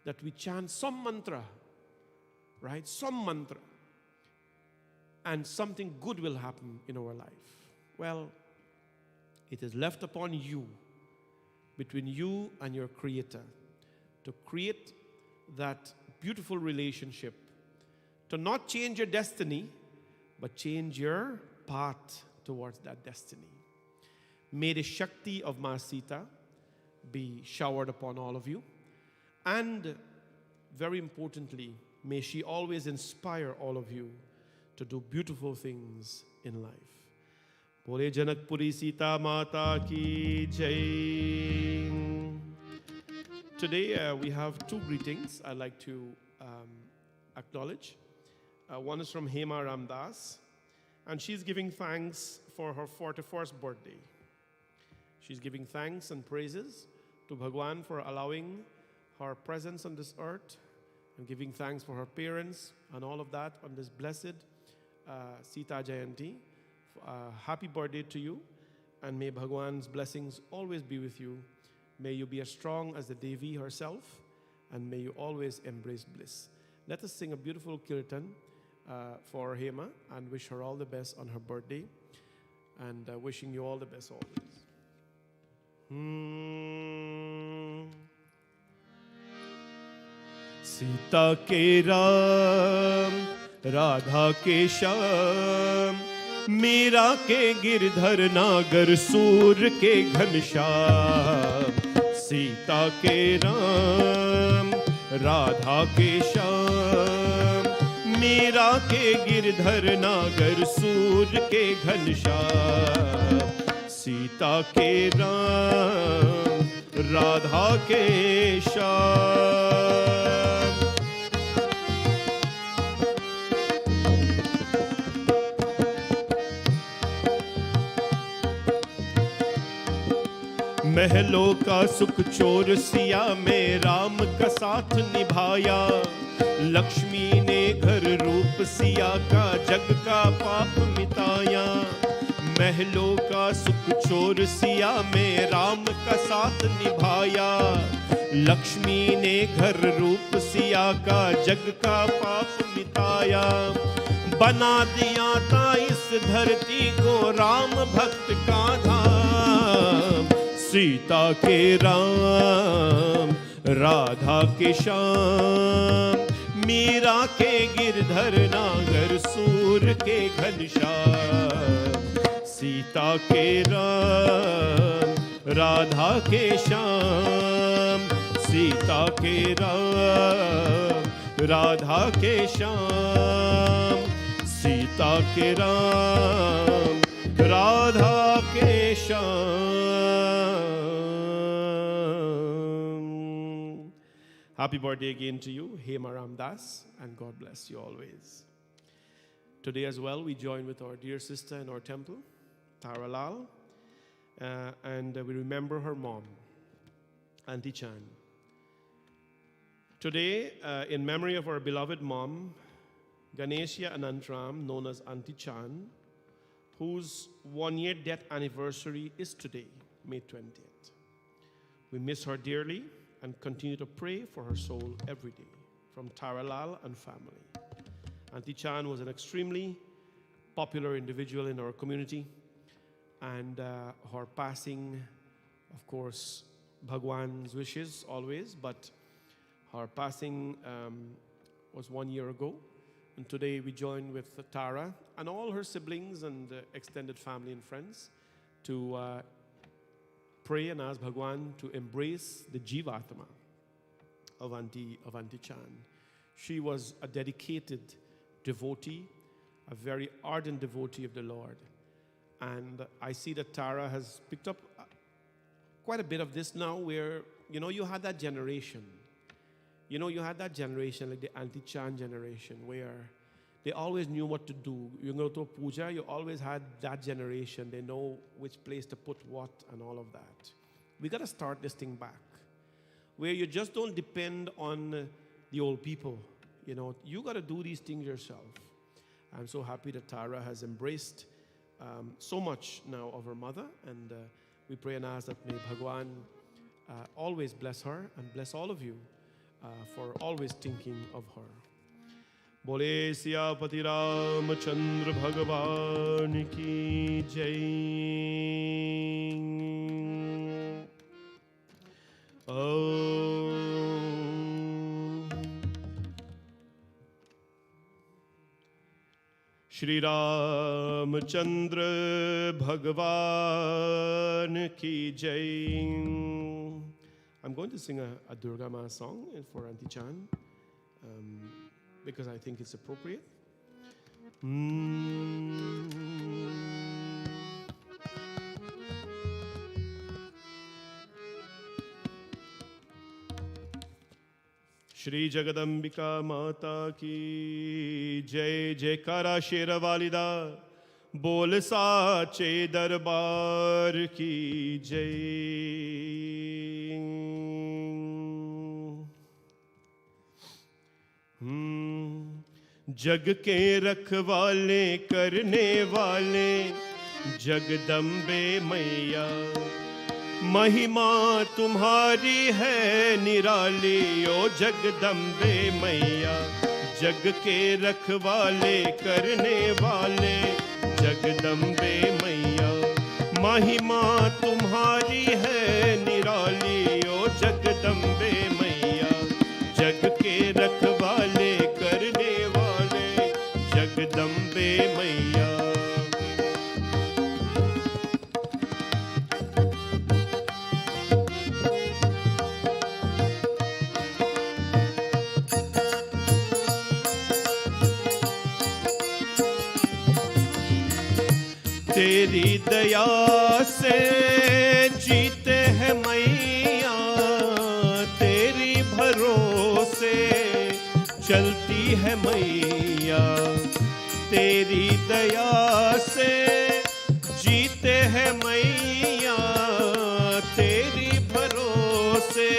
That we chant some mantra, right? Some mantra. And something good will happen in our life. Well, it is left upon you, between you and your Creator, to create that beautiful relationship, to not change your destiny, but change your path towards that destiny. May the Shakti of Ma Sita be showered upon all of you. And very importantly, may she always inspire all of you to do beautiful things in life. Bole Janakpuri Sita Mata ki jai. Today we have two greetings I'd like to acknowledge. One is from Hema Ramdas, and she's giving thanks for her 41st birthday. She's giving thanks and praises to Bhagwan for allowing her presence on this earth and giving thanks for her parents and all of that on this blessed Sita Jayanti. Happy birthday to you, and may Bhagwan's blessings always be with you. May you be as strong as the Devi herself, and may you always embrace bliss. Let us sing a beautiful kirtan for Hema and wish her all the best on her birthday, and wishing you all the best always. Sita ke Ram, Radha ke Shyam, Meera ke Girdhar Nagar, Sur ke Ghanshyam. Sita ke Ram, Radha ke Shyam, Meera ke Girdhar Nagar, Sur ke Ghanshyam. Sita ke Ram, Radha ke Shyam. महलों का सुख चोर सिया में राम का साथ निभाया, लक्ष्मी ने घर रूप सिया का जग का पाप मिटाया। महलों का सुख चोर सिया में राम का साथ निभाया, लक्ष्मी ने घर रूप सिया का जग का पाप मिटाया। बना दिया था इस धरती को राम भक्त का धाम। सीता के राम, राधा के श्याम, मीरा के गिरधर नागर, सूर के घनश्याम। सीता के राम, राधा के श्याम, सीता के राम, राधा के श्याम, सीता के राम, राधा के Shyam. Happy birthday again to you, Hema Ramdas, and God bless you always. Today as well, we join with our dear sister in our temple, Tara Lal, and we remember her mom, Auntie Chan. Today, in memory of our beloved mom, Ganesha Anantram, known as Auntie Chan, whose 1-year death anniversary is today, May 20th. We miss her dearly and continue to pray for her soul every day, from Tara Lal and family. Auntie Chan was an extremely popular individual in our community, and her passing, of course, Bhagwan's wishes always, but her passing was 1 year ago, and today we join with Tara and all her siblings and extended family and friends to pray and ask Bhagwan to embrace the Jivatma of Auntie Chan. She was a dedicated devotee, a very ardent devotee of the Lord. And I see that Tara has picked up quite a bit of this now, where, you had that generation. You had that generation, like the Auntie Chan generation, where they always knew what to do. You go to a puja, you always had that generation. They know which place to put what and all of that. We got to start this thing back, where you just don't depend on the old people. You got to do these things yourself. I'm so happy that Tara has embraced so much now of her mother, and we pray and ask that may Bhagwan always bless her and bless all of you for always thinking of her. Bole Siyapati Ramachandra Bhagavan ki jai. Shri Ramachandra Bhagavan ki jai. I'm going to sing a Durga Ma song for Auntie Chan because I think it's appropriate. Shri Jagadambika Mata ki jai, Jaykara Shera Walida, Bol Sache Darbar ki jai. जग के रखवाले करने वाले जगदम्बे मैया, महिमा तुम्हारी है निराली ओ जगदम्बे मैया। जग के रखवाले करने वाले जगदम्बे मैया, महिमा तुम्हारी है निराली ओ जगदम्बे मैया। जग के रखवाले करने वाले जगदम्बे मैया। तेरी दया से जीते हैं मैया, तेरी भरोसे चलती है मैया। तेरी दया से जीते हैं मैया, तेरी भरोसे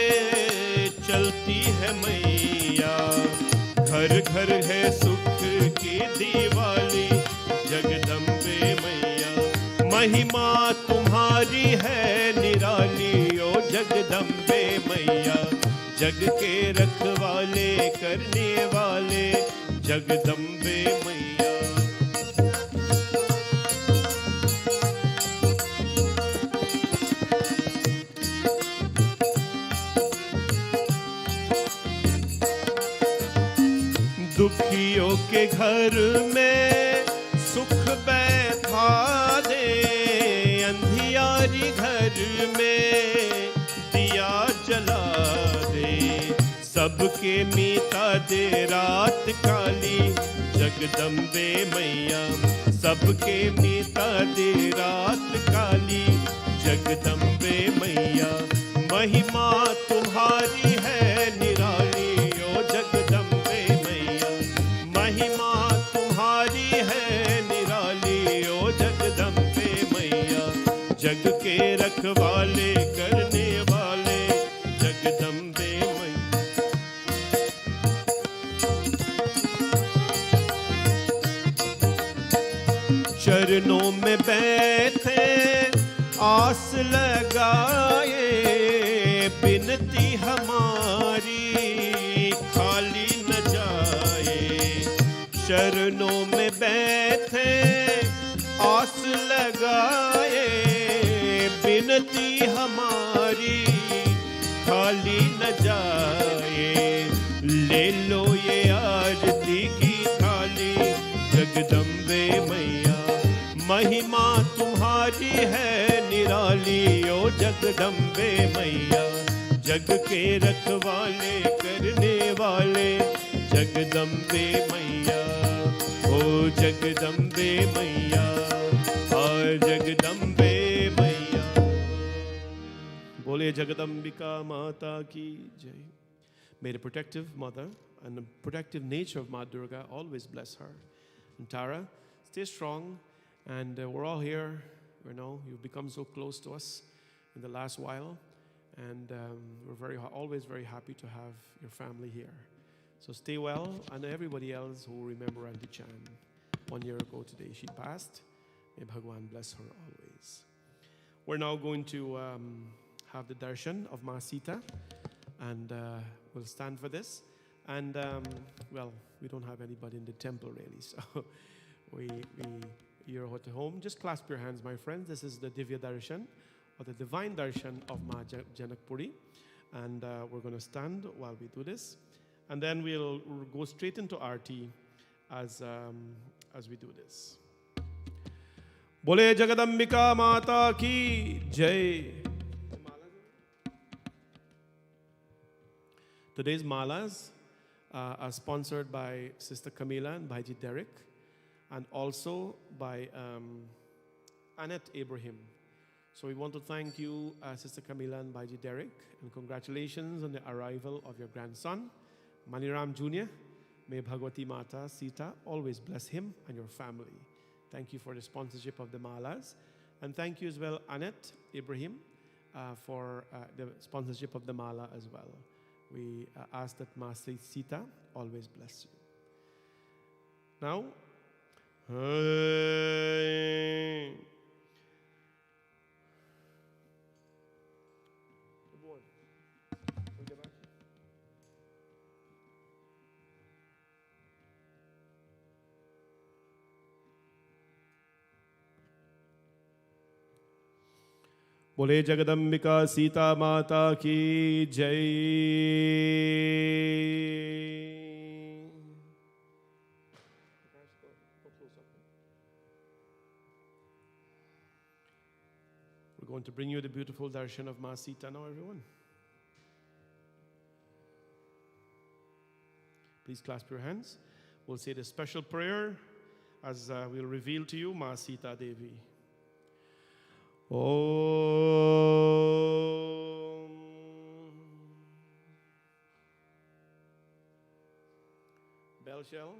चलती है मैया। घर घर है सुख की दिवाली जगदम्बे मैया, महिमा तुम्हारी है निराली ओ जगदम्बे मैया। जग के रखवाले करने वाले जगदम्बे मैया। दुखियों के घर में सुख बैठा दे, मीता दे रात काली, जगदम्बे मैया सबके मीता दे रात काली, जगदम्बे मैया महिमा तुम्हारी है निराली, ओ जगदम्बे मैया महिमा तुम्हारी है निराली, ओ जगदम्बे मैया जग के रखवाले करने वाले, जगदम्बे मैया। चरणों में बैठे आस लगाए, बिनती हमारी खाली न जाए। चरणों में बैठे आस लगाए, बिनती हमारी खाली न जाए। ले लो ये आरती की थाली, जगदम्बे मैया महिमा तुम्हारी है निराली, ओ जगदम्बे मैया जग के रखवाले करने वाले, जगदम्बे मैया ओ जगदम्बे मैया, और जगदम्बे मैया। बोले जगदम्बिका माता की जय। May the protective mother and the protective nature of Ma Durga always bless her. And Tara, stay strong. And we're all here. You know, you've become so close to us in the last while. And we're always very happy to have your family here. So stay well. And everybody else who remember Auntie Chan. 1 year ago today, she passed. May Bhagwan bless her always. We're now going to have the darshan of Ma Sita. And we'll stand for this. And, well, we don't have anybody in the temple really. So you're at home. Just clasp your hands, my friends. This is the Divya Darshan, or the Divine Darshan of Ma Janakpuri. And we're going to stand while we do this. And then we'll go straight into Aarti as we do this. Bole Jagadambika Mata Ki Jai. Today's malas are sponsored by Sister Camila and Bhaiji Derek, and also by Annette Abraham. So we want to thank you, Sister Camila and Bhaiji Derek, and congratulations on the arrival of your grandson, Maniram Jr. May Bhagwati Mata, Sita, always bless him and your family. Thank you for the sponsorship of the malas. And thank you as well, Annette Abraham, for the sponsorship of the mala as well. We ask that Master Sita always bless you. Now, बोले जगदम्बिका सीता माता की जय। We're going to bring you the beautiful darshan of Ma Sita now, everyone. Please clasp your hands. We'll say the special prayer as we'll reveal to you Ma Sita Devi. Om bell shell.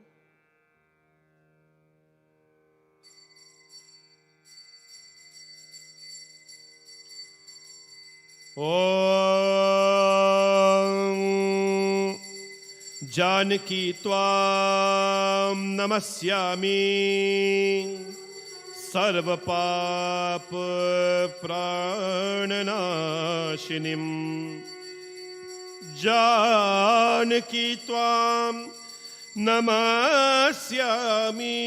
Om Janaki Tvam Namasyami सर्व पाप प्राणनाशिनीं जानकी त्वां नमस्यामि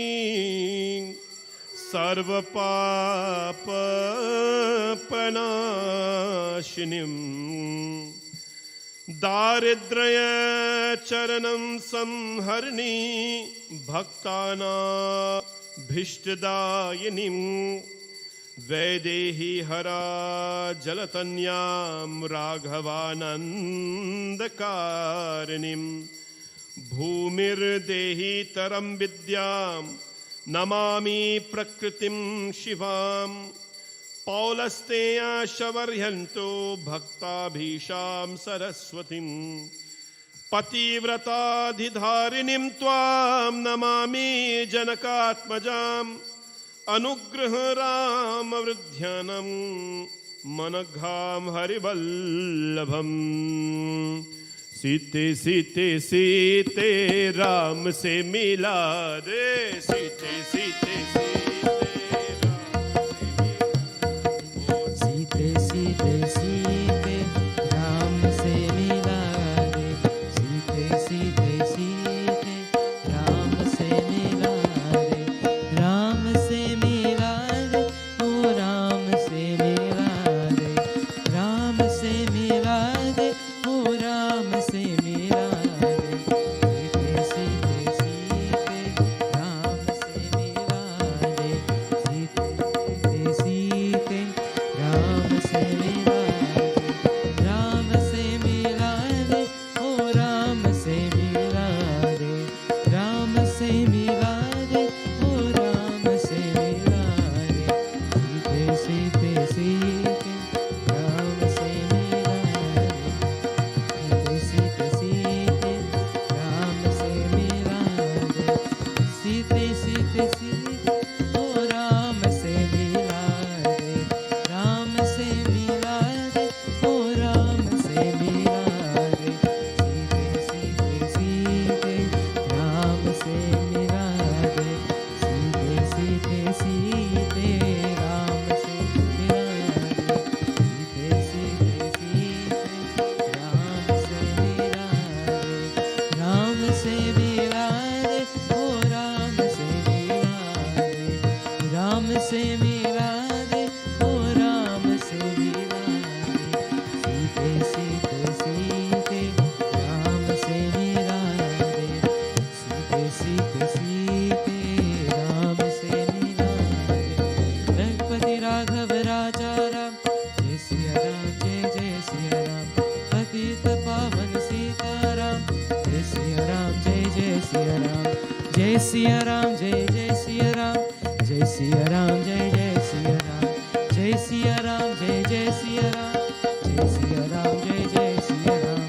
सर्व पाप प्रणाशिनीं दारिद्र्य चरणं संहरणी भक्तानां भिष्टदायिनीं वैदेही हरा जलतन्यां राघवानन्दकारिणीं भूमिर्देही तरं विद्यां नमामि प्रकृतिं शिवां पौलस्तेया शवर्यन्तो भक्ताभीशां सरस्वतीं पतिव्रताधिधारिणीं त्वां नमामि जनकात्मजाम् अनुग्रह राम वृद्ध्यानं मनघां हरिवल्लभम् सीते सीते सीते राम से मिला रे सीते सीते सीते सीते सीते राम से मिला रे सीते सीते सीते राम से मिला रे राम से मिला रे ओ राम से मिला रे राम से मिला रे ओ राम से मिला रे सीते सीते सीते राम से मिला रे सीते सीते राम से मिला रे राम से मिला रे ओ राम से मिला रे राम से मिला रे ओ राम से मिला रे सीते सीते सीते राम से मिला रे सीते सीते राम से मिला रे सीते सीते सीते ओ राम से मिला रे राम से मिला रे ओ राम से मिला रे सीते सीते सीते राम से मिला रे सीते सीते सीते राम से मिला रे सीते सीते सीते राम से मिला रे राम से मिला रे ओ राम से मिला रे राम से मिला रे ओ राम से मिला रे सीते सीते सीते राम से मिला रे सीते सीते सीते राम से मिला रे रघुपति राघव राजा राम जय सिया राम जय जय सिया राम पतित पावन सीताराम जय सिया राम जय जय सिया राम जय सिया राम जय जय सिया राम जय सिया राम जय जय सिया राम जय सिया राम जय जय सिया राम जय सिया राम जय जय सिया राम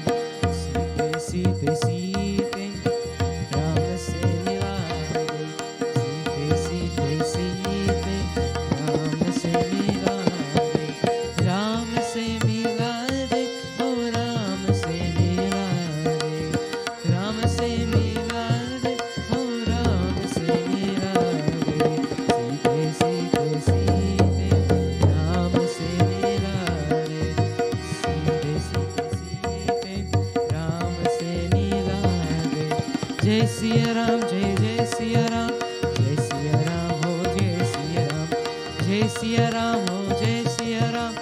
सीते सीते सीते राम से मिला रे सीते सीते सीते राम से मिला रे राम से मिला रे ओ राम से मिला रे राम से मिला रे ओ राम से मिला रे सीते सीते सीते राम से मिला रे सीते सीते सीते राम से मिला रे जय सिया राम जय जय सिया राम जय सिया राम हो जय सिया राम जय सिया राम हो जय सिया राम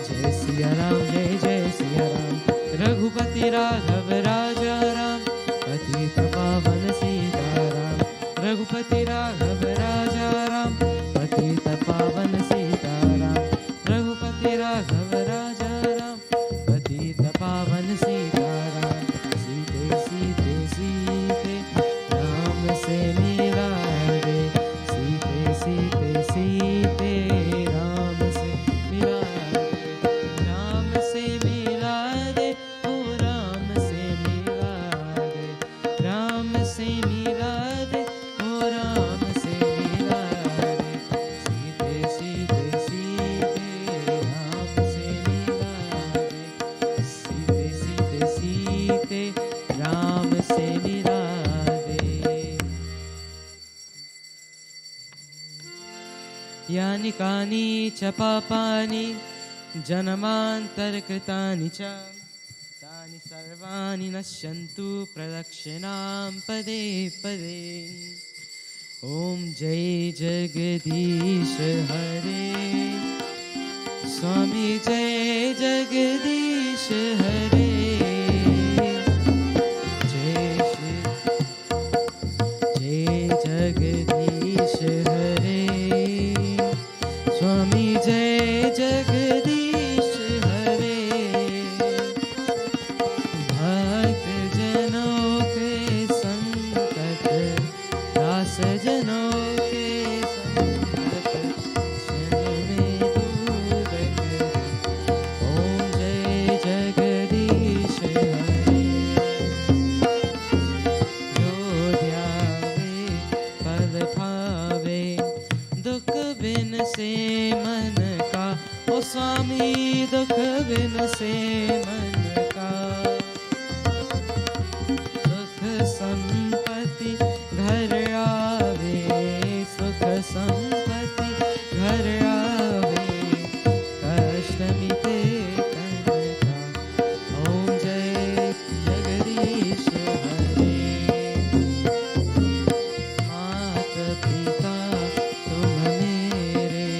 जय सिया राम जय जय सिया राम रघुपति राघव राजा राम पतित पावन सीताराम रघुपति राघव राजा राम पतित पावन सीताराम रघुपति राघव राजा राम पतित पावन सीताराम सीते सीते सीते राम से मिला रे सीते सीते सीते राम से मिला रे राम से मिला रे ओ राम से मिला रे राम से मिला रे ओ राम से मिला रे सीते सीते सीते राम से मिला रे सीते सीते सीते राम से मिला रे यानि कानि च पापानि जन्मान्तरकृतानि च तानि सर्वाणि नश्यन्तु प्रदक्षिणां पदे पदे ॐ जय जगदीश हरे स्वामी जय जगदीश हरे जय जगदीश हरे स्वामी जय दिन से मन का सुख संपत्ति घर आवे, सुख संपत्ति घर आवे, कष्ट मिटे तन का। ओम जय जगदीश हरे। मात पिता तुम मेरे,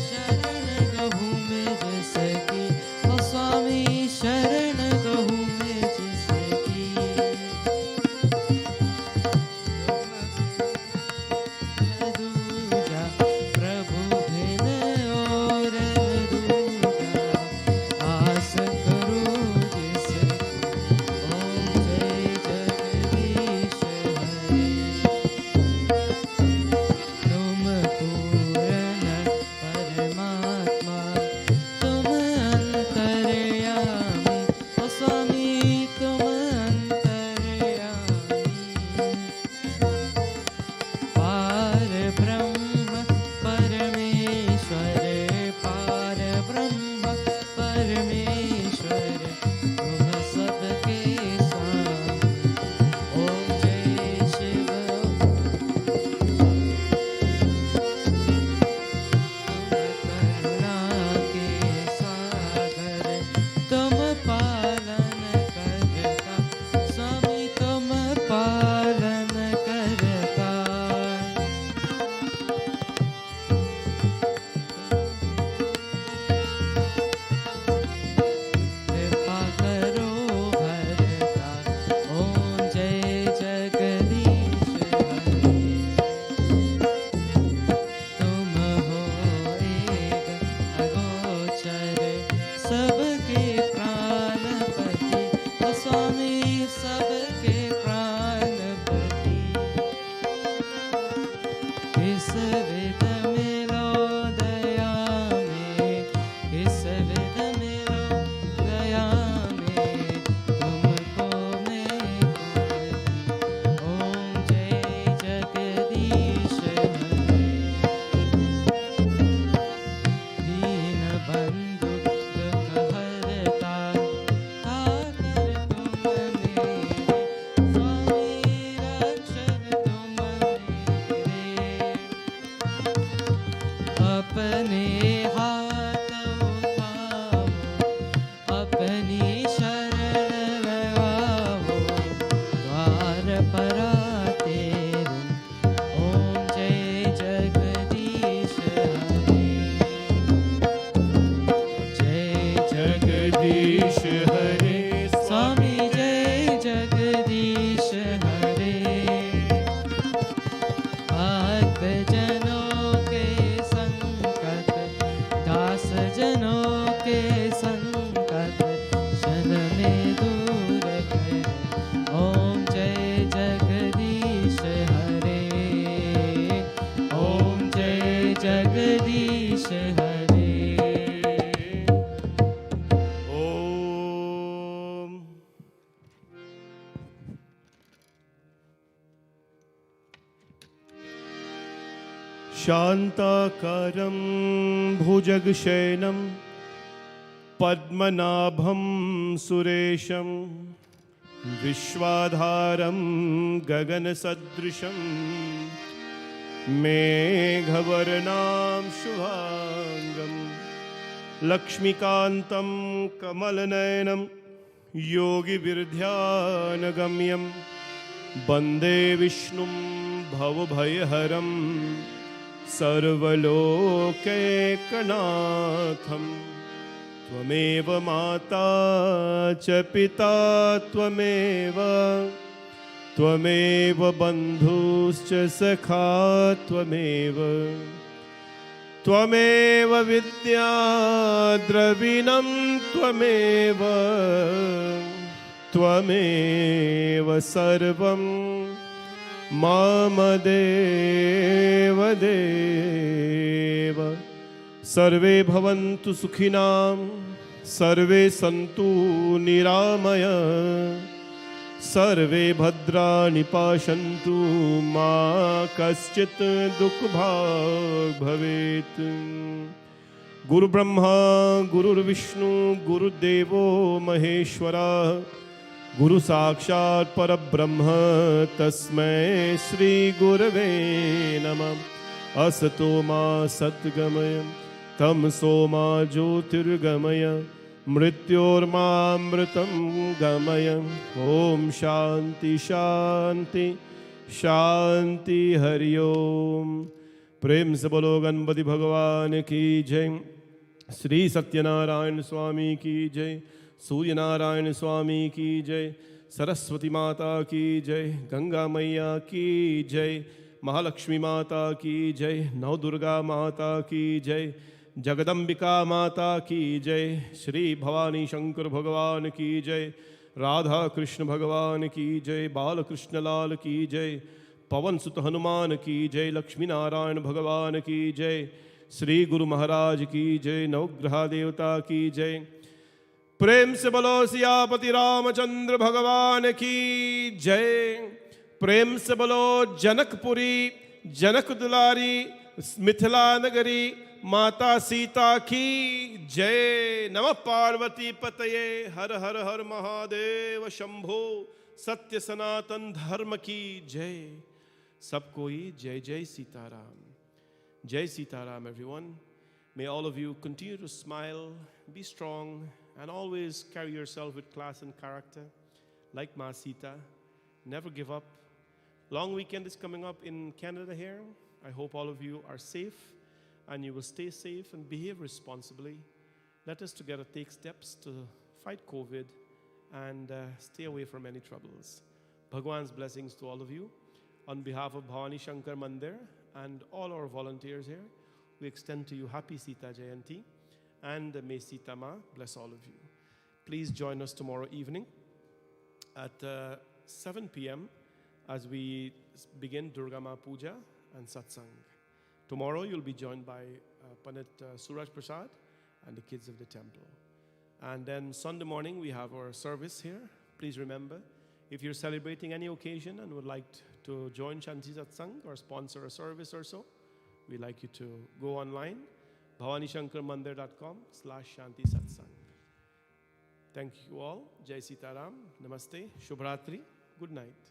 शरण गहूँ में जिसकी, ओ स्वामी शरण गहूँ में जिसकी। दूजा प्रभु बिन और दूजा, आस करो जिसकी। ओम जय जगदीश हरे। तुम पूर्ण परमात्मा, तुम अंतर्यामी, ओ स्वामी तुम अंतर्यामी। पार ब्रह्म परमेश्वर, पार ब्रह्म परमेश्वर, तुम सबके स्वामी। ओम जय शिव। करुणा के सागर, तुम पालन करता, स्वामी तुम पालन करता। कृपा करो भरता। ओम जय जगदीश हरे। तुम हो एक अगोचर, सबके प्राणपति, ओ स्वामी सबके प्राणपति। इस विध मिलो दया में, इस विध मिलो दया में, तुमको मैं कौन। ओम जय जगदीश हरे। दीन बंधु दुख हरता, ठाकर तुम मेरे, स्वामी रक्षक तुम मेरे। अपने हाथ उठाओ, अपनी शरण लगाओ, द्वार पर आते रुन। ओम जय जगदीश हरे। जय जगदीश हरे, स्वामी जय जगदीश हरे। भक्त जनों के संकट, दास जनों के संकट, क्षण में दूर करे। ओम जय जगदीश हरे। ओम जय जगदीश हरे। ओम। शान्ताकारं भुजगशयनं पद्मनाभं सुरेशं, विश्वाधारं गगनसदृशं, मेघवर्णां शुभांगं, लक्ष्मीकान्तं कमलनयनं, योगिविर्ध्यानगम्यं, वन्दे विष्णुं भवभयहरं, सर्वलोकैकनाथं। त्वमेव माता च पिता त्वमेव, त्वमेव बन्धुश्च सखा त्वमेव, त्वमेव विद्या द्रविणं त्वमेव, त्वमेव सर्वं मम देव देव। सर्वे भवन्तु सुखिनां, सर्वे सन्तु निरामय, सर्वे भद्राणि पश्यन्तु मा कश्चित् दुःखभाग् भवेत्। गुरु ब्रह्मा गुरुर्विष्णु गुरुदेवो महेश्वरा गुरु साक्षात् परब्रह्म तस्मै श्री गुरवे नमः। असतो मा सद्गमय तमसो मा ज्योतिर्गमय मृत्योर्मामृतं गमय। ओम शांति शांति शांति हरि ओम। प्रेम से बोलो गणपति भगवान की जय। श्री सत्यनारायण स्वामी की जय। सूर्य नारायण स्वामी की जय। सरस्वती माता की जय। गंगा मैया की जय। महालक्ष्मी माता की जय। नवदुर्गा माता की जय। जगदम्बिका माता की जय। श्री भवानी शंकर भगवान की जय। राधा कृष्ण भगवान की जय। बालकृष्ण लाल की जय। पवन सुत हनुमान की जय। लक्ष्मी नारायण भगवान की जय। श्री गुरु महाराज की जय। नवग्रह देवता की जय। प्रेम से बोलो सियापति रामचंद्र भगवान की जय। प्रेम से बोलो जनकपुरी जनक दुलारी मिथिला नगरी माता सीता की जय। नमः पार्वती पतये हर हर हर महादेव शंभो। सत्य सनातन धर्म की जय। सब कोई जय जय सीताराम। जय Sitaram everyone. May all of you continue to smile, be strong, and always carry yourself with class and character, like Ma Sita. Never give up. Long weekend is coming up in Canada here. I hope all of you are safe, and you will stay safe and behave responsibly. Let us together take steps to fight COVID and stay away from any troubles. Bhagwan's blessings to all of you. On behalf of Bhavani Shankar Mandir and all our volunteers here, we extend to you happy Sita Jayanti, and may Sita Ma bless all of you. Please join us tomorrow evening at 7 p.m. as we begin Durga Ma Puja and Satsang. Tomorrow you'll be joined by Pandit Suraj Prasad and the kids of the temple. And then Sunday morning we have our service here. Please remember, if you're celebrating any occasion and would like to join Shanti Satsang or sponsor a service or so, we'd like you to go online, bhavanishankarmandir.com/Shanti Satsang. Thank you all. Jai Sitaram. Namaste. Shubhratri. Good night.